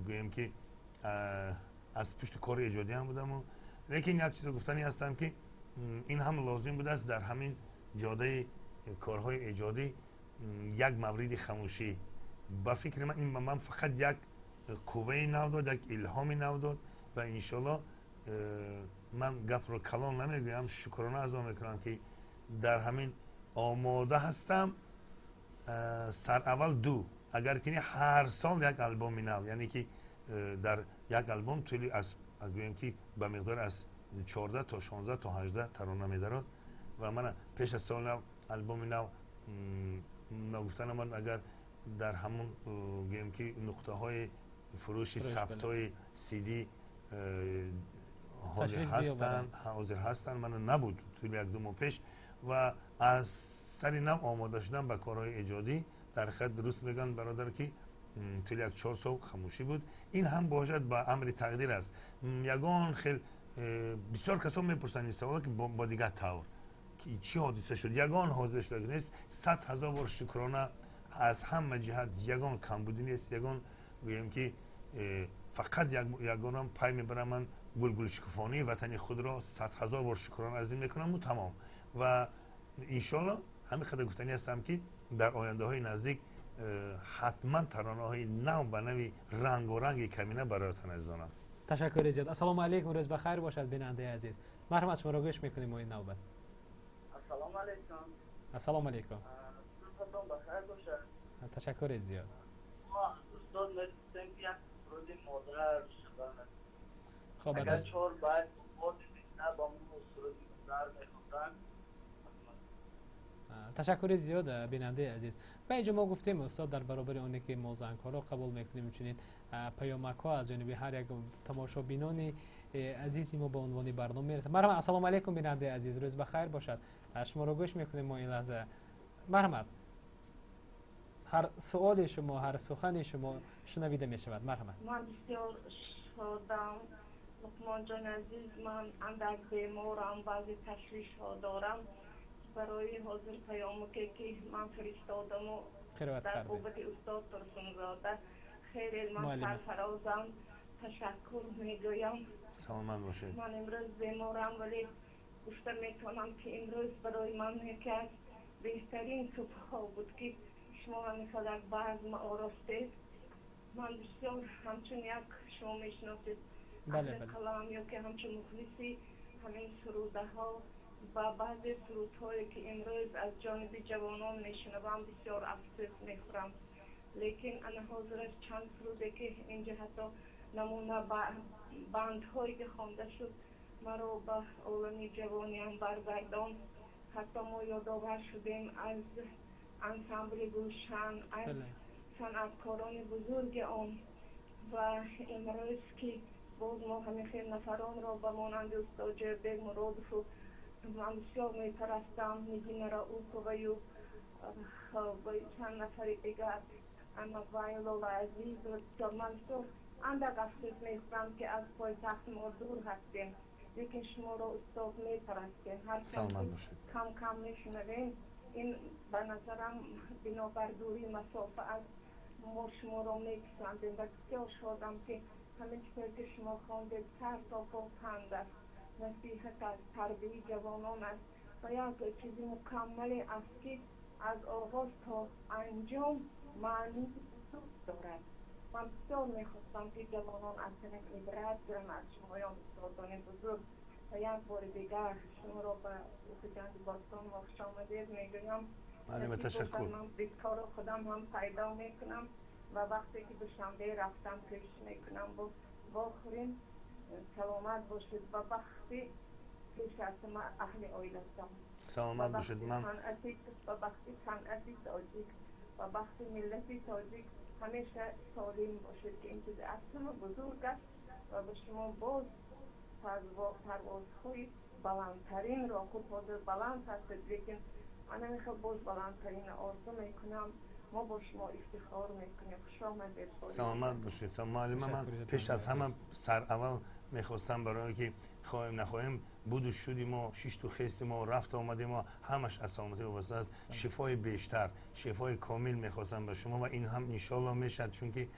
گویم که از پشت کار ایجادی هم بودم. لیکن یک چیز گفتنی هستم که این هم لازم بود است در همین جاده کارهای ایجادی یک مورد خاموشی. با فکر من فقط یک قوه نو داد، یک الهام نو داد و انشالله من گپ رو کلان نمیگویم، شکرانه از آن میکنم که در همین آماده هستم. سر اول 2 اگر کنی هر سال یک آلبوم نو، یعنی که در یک آلبوم طولی از گویم که به مقدار از 14 تا 16 تا 18 ترانه میدارد و من پیش از سال نو آلبوم نو نگفتن من اگر در همون گویم که نقطه های فروش ثبت های سی دی حاضر هستن من نبود توی 1-2 ماه پیش و از سر نو آماده شدن به کارهای ایجادی. در خط درست میگن برادر که توی 4 سال خاموشی بود. این هم باشد با امر تقدیر است. یگان خیلی بسیار کسا میپرسن این سوال که با دیگر طور که چی حادثه شد. یگان حادثه شد نیست. 100,000 بار شکرانه از همه جهت. یگان کم بودی نیست. یگان گویم که فقط یگانم پای میبرم من گل شکفانی وطنی خود را 100,000 بار شکرانه عظیم میکنم و تمام. و انشالله همین خدا گفتنی هستم که در آینده های نزدیک حتما ترانه های نو به نوی رنگ و رنگ کمینه برایتان ارزانم.
تشکر زیاد. السلام علیکم، روز بخیر باشد بیننده عزیز. مرحبا، شما را گوش میکنیم این نوبت.
السلام علیکم.
السلام علیکم.
روزتون بخیر باشه.
تشکر زیاد.
ما دوستان می‌گفتیم که روزی مادر شدن.
خب
اگر 4 بعد بود نه با من در میخوندن.
تشکر زیاد بیننده عزیز. و اینجا ما گفتیم استاد در برابر اونی که ما زنگ ها را قبول میکنیم چنین پیامک ها از جانب هر یک تماشابینان عزیزی ما به عنوان برنامه میرسه. مرحبا، السلام علیکم بیننده عزیز، روز بخیر باشد. شما را گوش میکنیم ما این لحظه. مرحبا، هر سوال شما، هر سخن شما شنویده می شود. مرحبا.
من بسیار شادم لقمان جان عزیز. من اندک بیمارم، بعضی تشویش ها دارم. برای حاضر پیامو که من فرستادم و در قوت استاد ترسون زاده خیلی من سرفرازم تشکر میگویم.
سلامت باشید.
من امروز بیمارم ولی گفته میتونم که امروز برای من یکی از بهترین صبح ها بود که شما مثل یک بزم آراستید. من بسیار همچون یک شما میشناسید از کلام یا که همچون مخلصی همین سروده ها و بعضی سرودهایی که امروز از جانب جوانان میشنوم بسیار افسوس میخورم. لیکن انا حاضر است چند سروده که اینجا حتی نمونه بندهایی که خوانده شد مرا به عالم جوانی هم برگردان. حتی ما یادآور شدیم از انسامبل گلشن، از صنعتکاران بزرگ آن و امروز که باز ما همه خیلی نفران را به مانند استاد جعبه مرادف و من بسیار میپرستم نگین را او کویو و چند نفر دیگر اما وایلو و عزیز و من بسیار اندک افسوس میخورم که از پایتخت ما دور هستیم. لیکن شما را استاد میپرستیم، هر کم کم میشنویم. این به نظرم بنابر دوری مسافه از ما شما را میپسندیم و بسیار شادم که همین چیزی که شما خواندید سر تا پا پند است، نصیحت از تربیت جوانان است و یک چیزی مکملی است که از آغاز تا انجام معنی دارد. من بسیار میخواستم که جوانان از چنین عبرت گیرند از شمایان استادان بزرگ و یک بار دیگر شما را به جنگ باستان خوش آمدید میگویم.
معلم تشکر.
من بیکار خودم هم پیدا میکنم و وقتی که به شنبه رفتم پیش میکنم با خورین سلامت باشید و وقتی پیش از ما اهل آیلستم
سلامت باشید. من
و وقتی صنعتی تاجیک و وقتی ملتی تاجیک همیشه سالم باشید که این چیز اصلا بزرگ است و به شما باز پروازهای بلندترین را خود حاضر بلند هستید. لیکن من همیشه باز بلندترین آرزو میکنم. ما با شما افتخار میکنیم. خوش آمدید.
سلامت باشید. معلم من پیش از همه سر اول میخواستم برای که خواهیم نخواهیم بود و شدیم و شش تو خیستیم و رفت آمدیم و همش از سلامتی وابسته است. شفای بیشتر، شفای کامل میخواستم به شما و این هم انشالله میشد، چون که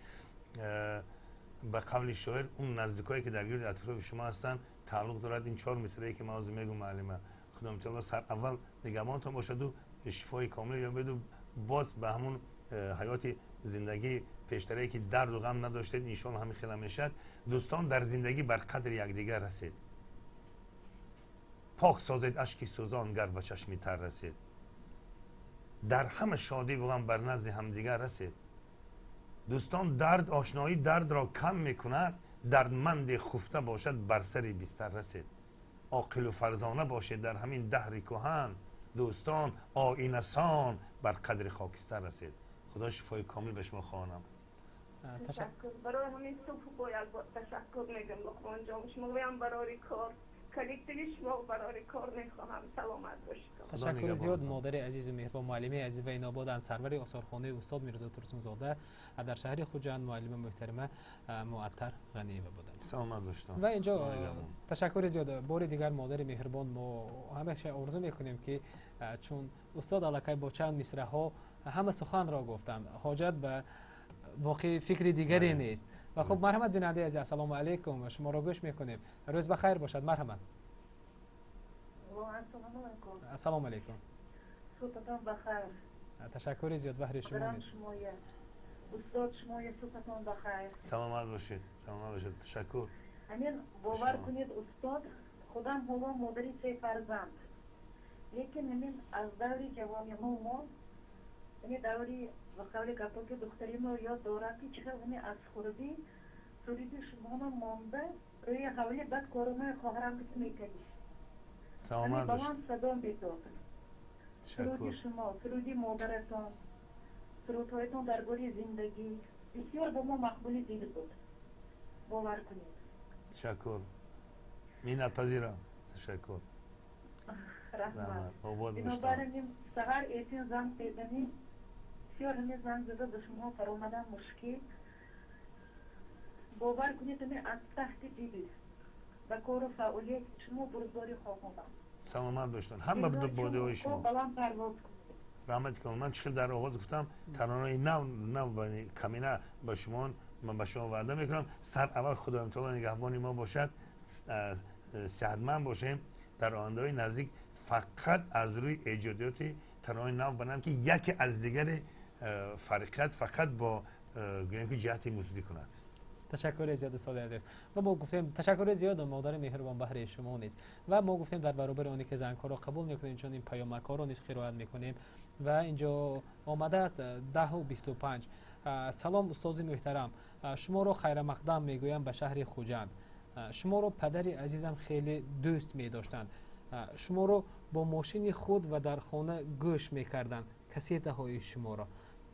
به قول شاعر اون نزدیکایی که در گرد اطراف شما هستن تعلق دارد. این 4 مصرعی که ما میگم معلم خدا متعال سر اول نگهبانتان باشد و شفای کامل یا بدو باز به همون حیات زندگی پیشتری که درد و غم نداشتید انشالله همین خیلی میشد. دوستان در زندگی بر قدر یکدیگر رسید، پاک سازید اشکی سوزان گر به چشمی تر رسید، در همه شادی و غم بر نزد همدیگر رسید. دوستان درد آشنایی درد را کم میکند، دردمند خفته باشد بر سر بستر رسید. عاقل و فرزانه باشید در همین دهر کهن، دوستان آیینه سان بر قدر خاکستر رسید. خدا شفای کامل به شما خواهم.
تشکر. برای همین صبح باید تشکر میگم لقمان جان. شما بیم برای کار کلیکتیوی شما برای کار میخواهم. سلامت باشید.
تشکر زیاد مادر عزیز و مهربان معلمه عزیز و این آباد سرور آثارخوانه استاد میرزا ترسون زاده در شهر خوجند، معلم محترمه معطر غنیمه بودند.
سلامت باشید.
و اینجا تشکر زیاد بار دیگر مادر مهربان ما همیشه آرزو میکنیم که چون استاد علاقه با چند مصرع ها همه سخن را گفتند، حاجت به واقعی فکر دیگری نیست. و خب مرحمت بیننده عزیز، السلام علیکم، شما را گوش میکنیم. روز بخیر باشد. مرحمت. السلام علیکم.
صبحتان بخیر.
تشکر زیاد بهر شما.
استاد شما صبحتان بخیر.
سلامت باشید. سلامت باشید. تشکر.
همین باور کنید استاد خودم حالا مادری 3 فرزند، لیکن همین از دوری جوانی ما همین دوری وقتی گفت که دختری ما یاد داره که چقدر همین از خوردی سوریدی شما مانده روی حوالی بعد کارمای خواهرم که میکنی
سلامت باشید.
بلند صدا میداد. سرودی
تشکر.
شما، سرودی مادرتان، سرودهایتان درباره زندگی بسیار با ما مقبولی دید بود. باور کنید.
تشکر. مینت پذیرم. تشکر.
رحمت.
آباد باشید.
بنابراین سهر ایتین زنگ پیدنی بسیار همین زنگ زده به شما فرامدن مشکل. باور کنید همین از تحت دیدید و کار و فعالیت شما برداری خواهدم.
سلامت باشید. هم به بوده های شما.
بلند پرواز کنید.
رحمت کنم. من چقدر در آغاز گفتم ترانه نو کمینه با شما، من به شما وعده میکنم سر اول خدا تعالی نگهبان ما باشد، صحتمند باشیم در آینده نزدیک، فقط از روی ایجادات ترانه نو بنام که یکی از دیگر فرقت فقط با جهت موسیقی کند.
تشکر زیاد استاد عزیز. و ما گفتیم تشکر زیاد مادر مهربان بهره شما نیست و ما گفتیم در برابر اونی که زنگ ها رو قبول میکنیم چون این پیامک ها رو نیز قرائت میکنیم و اینجا آمده است 10:25. سلام استاد محترم، شما رو خیر مقدم میگویم به شهر خوجند. شما رو پدر عزیزم خیلی دوست می داشتند. شما رو با ماشین خود و در خانه گوش میکردند کسیته های شما را،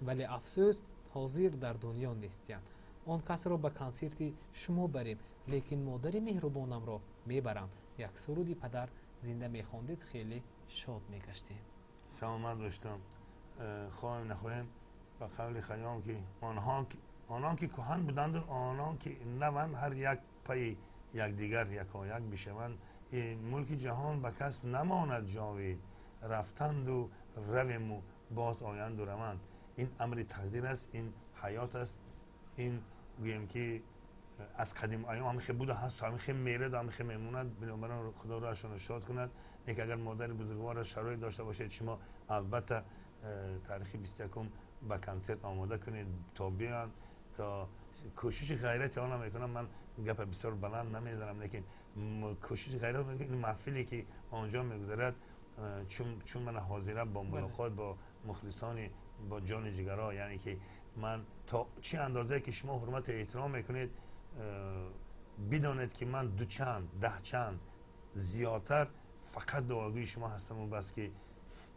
ولی افسوس حاضر در دنیا نیستند. آن کس را به کنسرت شما بریم، لیکن مادر مهربانم را میبرم. یک سرودی پدر زنده میخواندید خیلی شاد میگشتیم.
سلامت باشتم. خواهیم نخواهیم به قول خیام که آنها که کهن بودند و آنها که نوند هر یک پای یک دیگر یکایک بشوند. ملک جهان به کس نماند جاوید، رفتند و رویم و باز آیند و روند. این امر تقدیر است، این حیات است، این گویم که از قدیم ایام همیشه بوده هست، همیشه میره، همیشه میموند. بنابراین خدا را شان شاد کند. یک اگر مادر بزرگوار شرایط داشته باشید شما البته تاریخ 21 با کنسرت آماده کنید تا بیان، تا کوشش غیرت آنها میکنم. من گپ بسیار بلند نمیزنم، لیکن کوشش غیرت میکنم. این محفلی که آنجا میگذرد چون من حاضرم با ملاقات با مخلصان با جان جگرها، یعنی که من تا چه اندازه که شما حرمت احترام میکنید بدانید که من دو چند ده چند زیادتر فقط دعاگوی شما هستم و بس که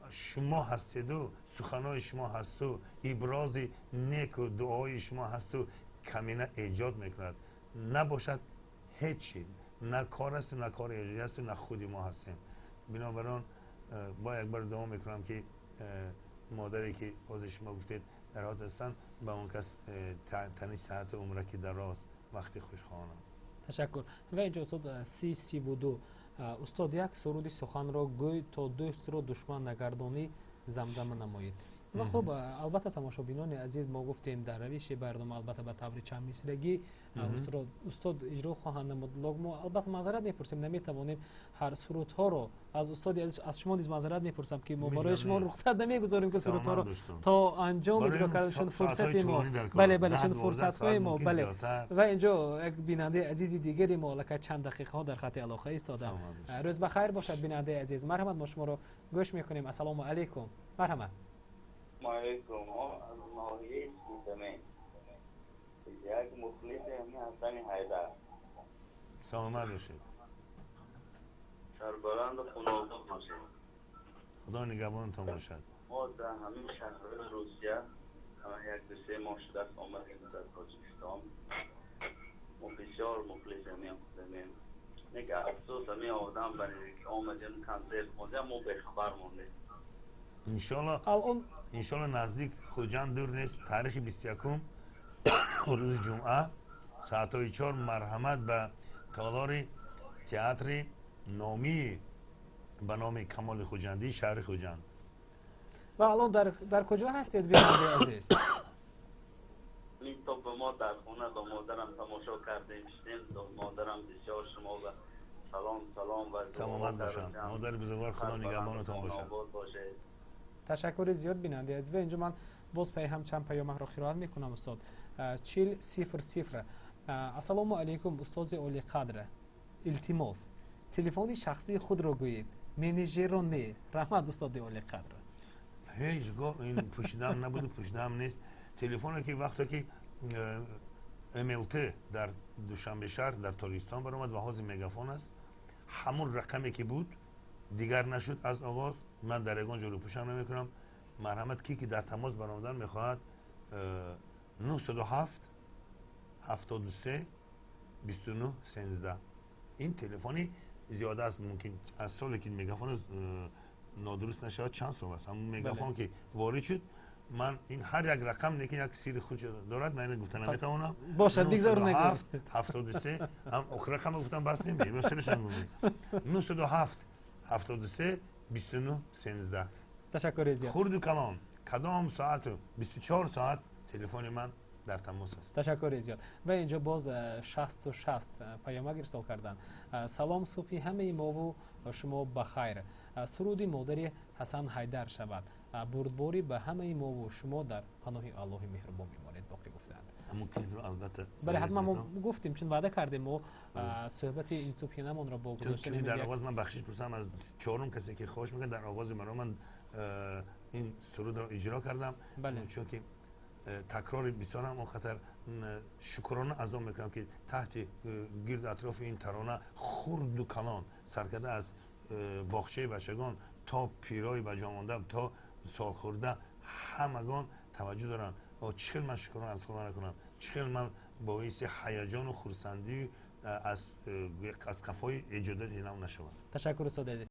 شما هستید و سخنهای شما هست و ابراز نیک و دعای شما هست و کمینه ایجاد میکند. نباشد هیچی، نه کار است و نه کار ایجادی است و نه خودی ما هستیم. بنابراین با یک بار دعا میکنم که مادری که خود شما گفتید در حالت هستن با اون کس تنی صحت عمره که دراز وقتی خوشخوانم.
تشکر. و اینجا استاد 32 استاد یک سرودی سخن را گوی تا دوست رو دشمن نگردانی زمزمه نمایید. و خب البته تماشابینان عزیز ما گفتیم در روش برنامه البته به طور چند مصرگی استاد اجرا خواهند نمود. ما البته معذرت میپرسیم نمیتوانیم هر سرود ها رو از استاد عزیز از شما نیز معذرت میپرسم که ما برای شما رخصت نمیگذاریم که سرود ها رو تا انجام اجرا کردنشون فرصت ما بله شون فرصت های ما بله. و اینجا یک بیننده عزیزی دیگری ما لکه چند دقیقه ها در خط علاقه ایستاده. روز بخیر باشد بیننده عزیز. مرحمت، ما شما رو گوش میکنیم. السلام علیکم. مرحمت.
علیکم. از ناحیه سیستمه یک مخلص همین حسن حیدر.
سلامت باشید.
سربلند و خوناباد باشید.
خدا نگهبانتان باشد.
ما در همین شهرهای روسیه یک دو سه ماه شده است آمدیم در تاجیکستان. ما بسیار مخلص همین خودمیم. نگه افسوس همین آدم برای که آمدیم کنسرت خوندیم ما بخبر مونده.
انشالله نزدیک خوجند دور نیست. تاریخ 21 روز جمعه ساعت 4 مرحمت به تالار تئاتر نامی به نام کمال خوجندی شهر خوجند.
و الان در کجا هستید بیننده عزیز؟
این تو به ما در خونه با مادرم تماشا کردیم شدیم. مادرم بسیار شما و سلام و
سلامت باشم. مادر بزرگوار خدا نگهبانتان باشد.
تشکر زیاد بیننده عزیز. و اینجا من باز هم چند پیام را قرائت میکنم استاد. 4000 السلام علیکم استاد اولی قدر، التماس تلفن شخصی خود را گویید، منیجر را نه. رحمت استاد اولی قدر.
هیچ گاه این پوشیدم نبود و پوشیدم نیست. تلفن که وقتی که MLT در دوشنبه شهر در تاجیکستان برآمد و حاضر مگافون است، همون رقمی که بود دیگر نشد از آغاز من در یگان جلو پوشم نمیکنم. مرحمت کی که در تماس برآمدن میخواهد 907 73 29 13. این تلفنی زیاده است، ممکن از سالی که میگافون نادرست نشود چند سال است، اما میگافون که وارد شد من این هر یک رقم که یک سیر خودش دارد من گفتن نمیتونم
باشه دیگه
907 73 هم آخر رقم گفتم بس نمیشه بسرش انگومی 907 73 29 13.
تشکر زیاد.
خرد و کلام کدام ساعت و 24 ساعت تلفن من در تماس است.
تشکر زیاد. و اینجا باز 60 پیامک ارسال کردن. سلام صبحی همه ما و شما بخیر. سرودی مادری حسن حیدر شود. بردباری به همه ما و شما در پناه الله مهربان میمانید باقی گفتند.
اما کلیپ رو البته
بله حتما ما گفتیم چون وعده کردیم ما صحبت این صبحی نمون را با گذاشتن
در آغاز من بخشش پرسم از چهارم کسی که خواهش میکنه در آغاز من این سرود را اجرا کردم.
بله.
چون که تکرار بسیار هم خطر شکرانه از آن میکنم که تحت گرد اطراف این ترانه خرد و کلان سرکده از باغچه بچگان تا پیرای بجامانده تا سال خورده همگان توجه دارن. چخیل من شکرانه از خدا نکنم، چخیل من باعث هیجان و خرسندی از قفای ایجادات اینم نشود.
تشکر استاد عزیز.